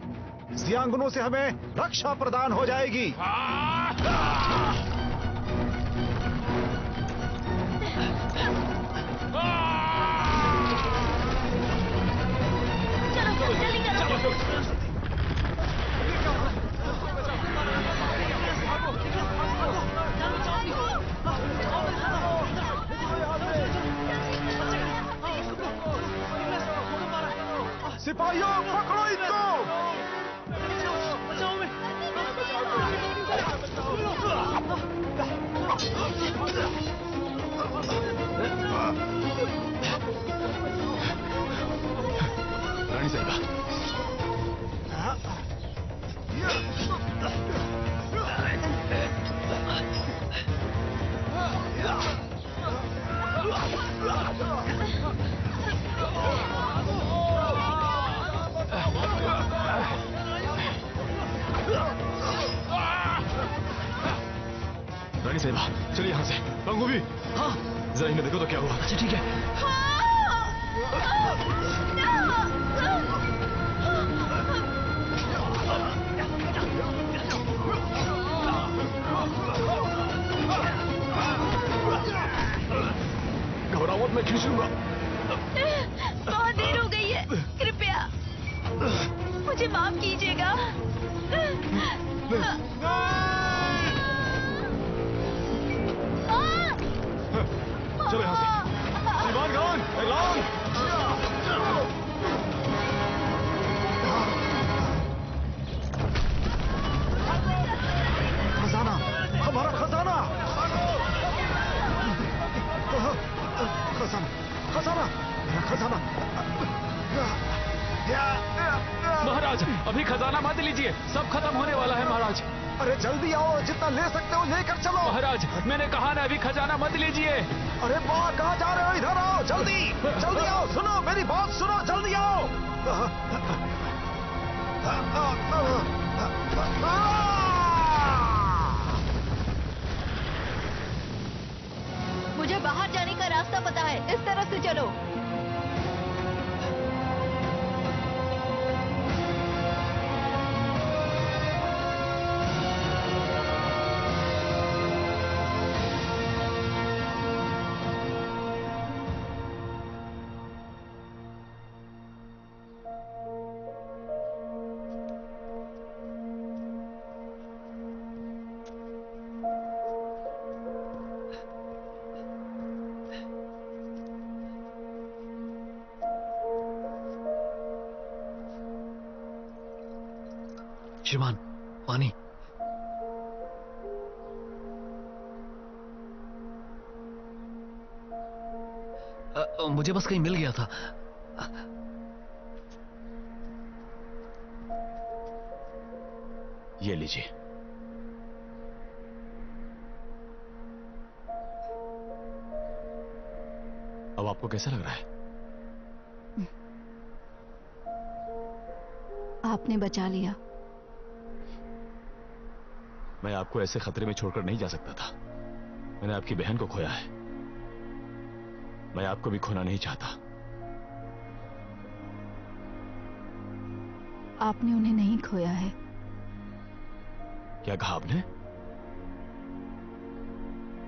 जियांगुनु से हमें रक्षा प्रदान हो जाएगी। चलो जल्दी करो। सिपाहियों, पकड़ो इनको। रानी साहिबा, रानी साहिबा, चलिए यहाँ से। गंगू भी, हाँ जरा इन्हें देखो तो क्या हुआ। अच्छा ठीक है। घबराओ मत, मैं खींच लूंगा। बहुत देर हो गई है, कृपया मुझे माफ कीजिएगा। चलो यहाँ से। श्रीमान खान, ऐलान। खजाना, हमारा खजाना। खजाना, खजाना, मेरा खजाना। महाराज, अभी खजाना मत लीजिए, सब खत्म होने वाला है महाराज। अरे जल्दी आओ, जितना ले सकते हो लेकर चलो। महाराज, मैंने कहा ना, अभी खजाना मत लीजिए। अरे वाह, कहाँ जा रहे हो? इधर आओ, जल्दी जल्दी आओ। सुनो मेरी बात सुनो, जल्दी आओ। मुझे बाहर जाने का रास्ता पता है, इस तरफ से चलो। श्रीमान, पानी। मुझे बस कहीं मिल गया था। ये लीजिए। अब आपको कैसा लग रहा है? आपने बचा लिया। मैं आपको ऐसे खतरे में छोड़कर नहीं जा सकता था। मैंने आपकी बहन को खोया है, मैं आपको भी खोना नहीं चाहता। आपने उन्हें नहीं खोया है। क्या कहा आपने?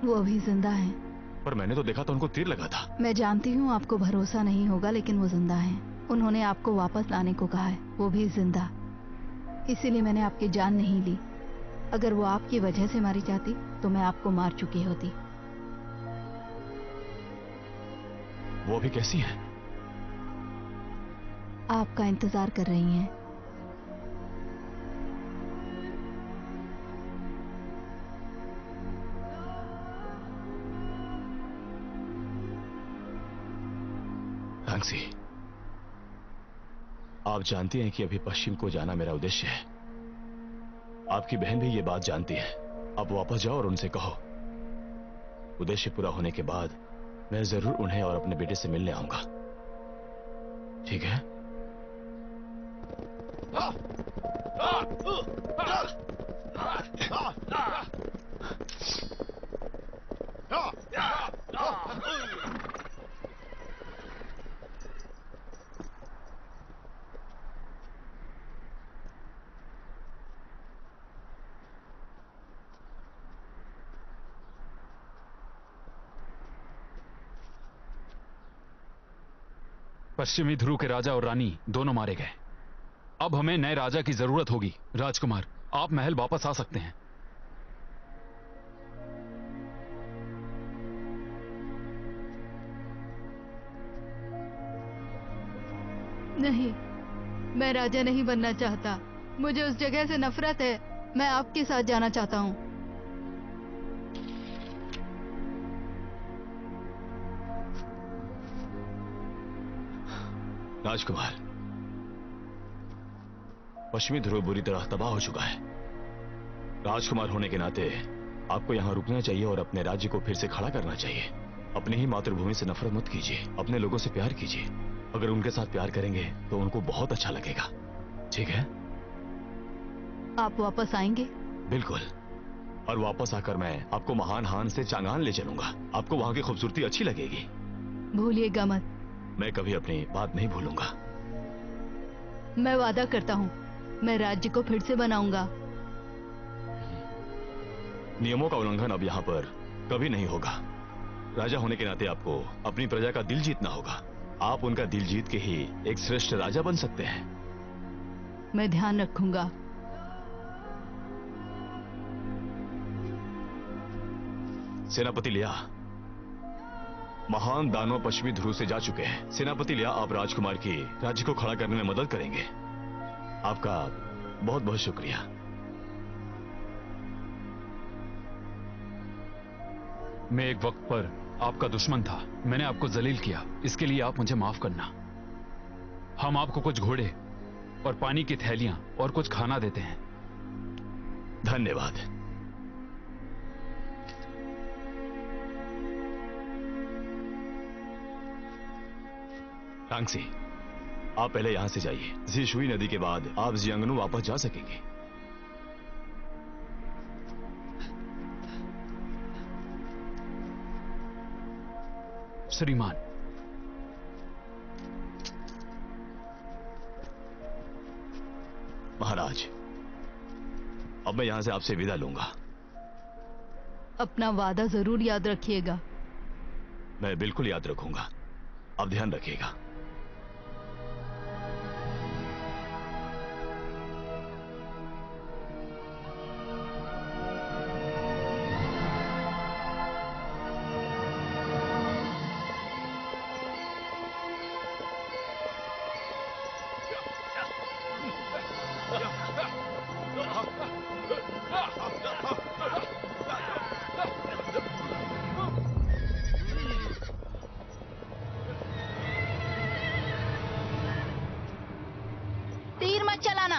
वो अभी जिंदा हैं। पर मैंने तो देखा था उनको तीर लगा था। मैं जानती हूँ आपको भरोसा नहीं होगा, लेकिन वो जिंदा हैं। उन्होंने आपको वापस लाने को कहा है, वो भी जिंदा। इसीलिए मैंने आपकी जान नहीं ली। अगर वो आपकी वजह से मारी जाती तो मैं आपको मार चुकी होती। वो अभी कैसी है? आपका इंतजार कर रही हैं। रांगसी, आप जानती हैं कि अभी पश्चिम को जाना मेरा उद्देश्य है। आपकी बहन भी ये बात जानती है। आप वापस जाओ और उनसे कहो, उद्देश्य पूरा होने के बाद मैं जरूर उन्हें और अपने बेटे से मिलने आऊंगा। ठीक है? पश्चिमी ध्रुव के राजा और रानी दोनों मारे गए। अब हमें नए राजा की जरूरत होगी। राजकुमार, आप महल वापस आ सकते हैं। नहीं, मैं राजा नहीं बनना चाहता। मुझे उस जगह से नफरत है। मैं आपके साथ जाना चाहता हूँ। राजकुमार, पश्चिमी ध्रुव बुरी तरह तबाह हो चुका है। राजकुमार होने के नाते आपको यहां रुकना चाहिए और अपने राज्य को फिर से खड़ा करना चाहिए। अपनी ही मातृभूमि से नफरत मत कीजिए, अपने लोगों से प्यार कीजिए। अगर उनके साथ प्यार करेंगे तो उनको बहुत अच्छा लगेगा। ठीक है? आप वापस आएंगे? बिल्कुल, और वापस आकर मैं आपको महान हान से चांगान ले चलूंगा। आपको वहां की खूबसूरती अच्छी लगेगी। भूलिएगा मत। मैं कभी अपनी बात नहीं भूलूंगा। मैं वादा करता हूँ, मैं राज्य को फिर से बनाऊंगा। नियमों का उल्लंघन अब यहाँ पर कभी नहीं होगा। राजा होने के नाते आपको अपनी प्रजा का दिल जीतना होगा। आप उनका दिल जीत के ही एक श्रेष्ठ राजा बन सकते हैं। मैं ध्यान रखूंगा। सेनापति लिया, महान दानव पश्चिमी ध्रुव से जा चुके हैं। सेनापति लिया, आप राजकुमार की राज्य को खड़ा करने में मदद करेंगे। आपका बहुत बहुत शुक्रिया। मैं एक वक्त पर आपका दुश्मन था, मैंने आपको जलील किया, इसके लिए आप मुझे माफ करना। हम आपको कुछ घोड़े और पानी की थैलियां और कुछ खाना देते हैं। धन्यवाद। रांगसी, आप पहले यहां से जाइए। झीशुई नदी के बाद आप जियांगनू वापस जा सकेंगे। श्रीमान, महाराज, अब मैं यहां से आपसे विदा लूंगा। अपना वादा जरूर याद रखिएगा। मैं बिल्कुल याद रखूंगा। आप ध्यान रखिएगा। तीर मत चलाना।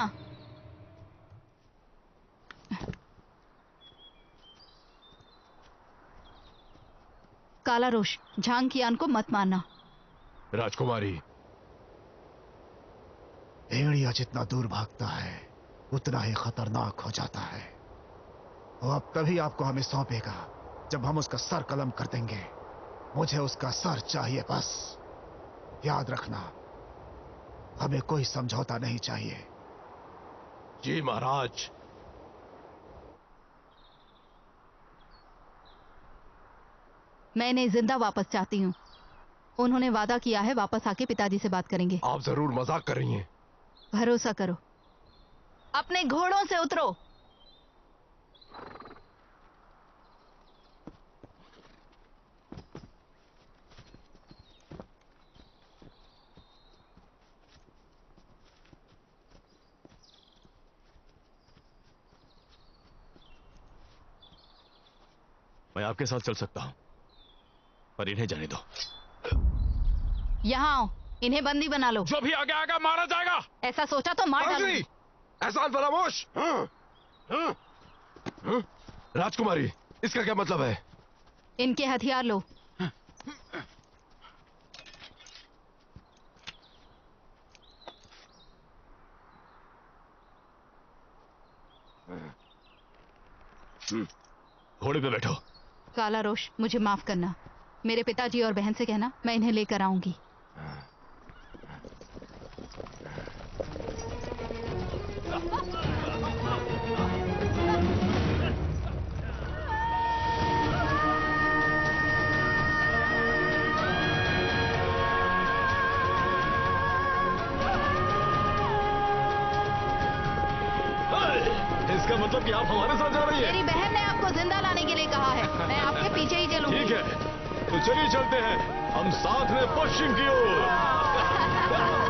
काला रोश, झांग कियान को मत मारना। राजकुमारी, भेड़िया जितना दूर भागता है उतना ही खतरनाक हो जाता है। वो अब तभी आपको हमें सौंपेगा जब हम उसका सर कलम कर देंगे। मुझे उसका सर चाहिए बस। याद रखना, हमें कोई समझौता नहीं चाहिए। जी महाराज। मैं इन्हें जिंदा वापस चाहती हूँ। उन्होंने वादा किया है वापस आके पिताजी से बात करेंगे। आप जरूर मजाक कर रही हैं। भरोसा करो। अपने घोड़ों से उतरो। मैं आपके साथ चल सकता हूं, पर इन्हें जाने दो। यहाँ आओ, इन्हें बंदी बना लो। जो भी आगे आएगा मारा जाएगा। ऐसा सोचा तो मार डालो। एहसान फरामोश। राजकुमारी, इसका क्या मतलब है? इनके हथियार लो। घोड़े पे बैठो। काला रोश, मुझे माफ करना। मेरे पिताजी और बहन से कहना मैं इन्हें लेकर आऊंगी। इसका मतलब कि आप हमारे साथ जा रही हैं? मेरी बहन ने आपको जिंदा लाने के लिए कहा है। मैं आपके पीछे ही चलूंगी। ठीक है, तो चलिए चलते हैं हम साथ में पश्चिम की ओर।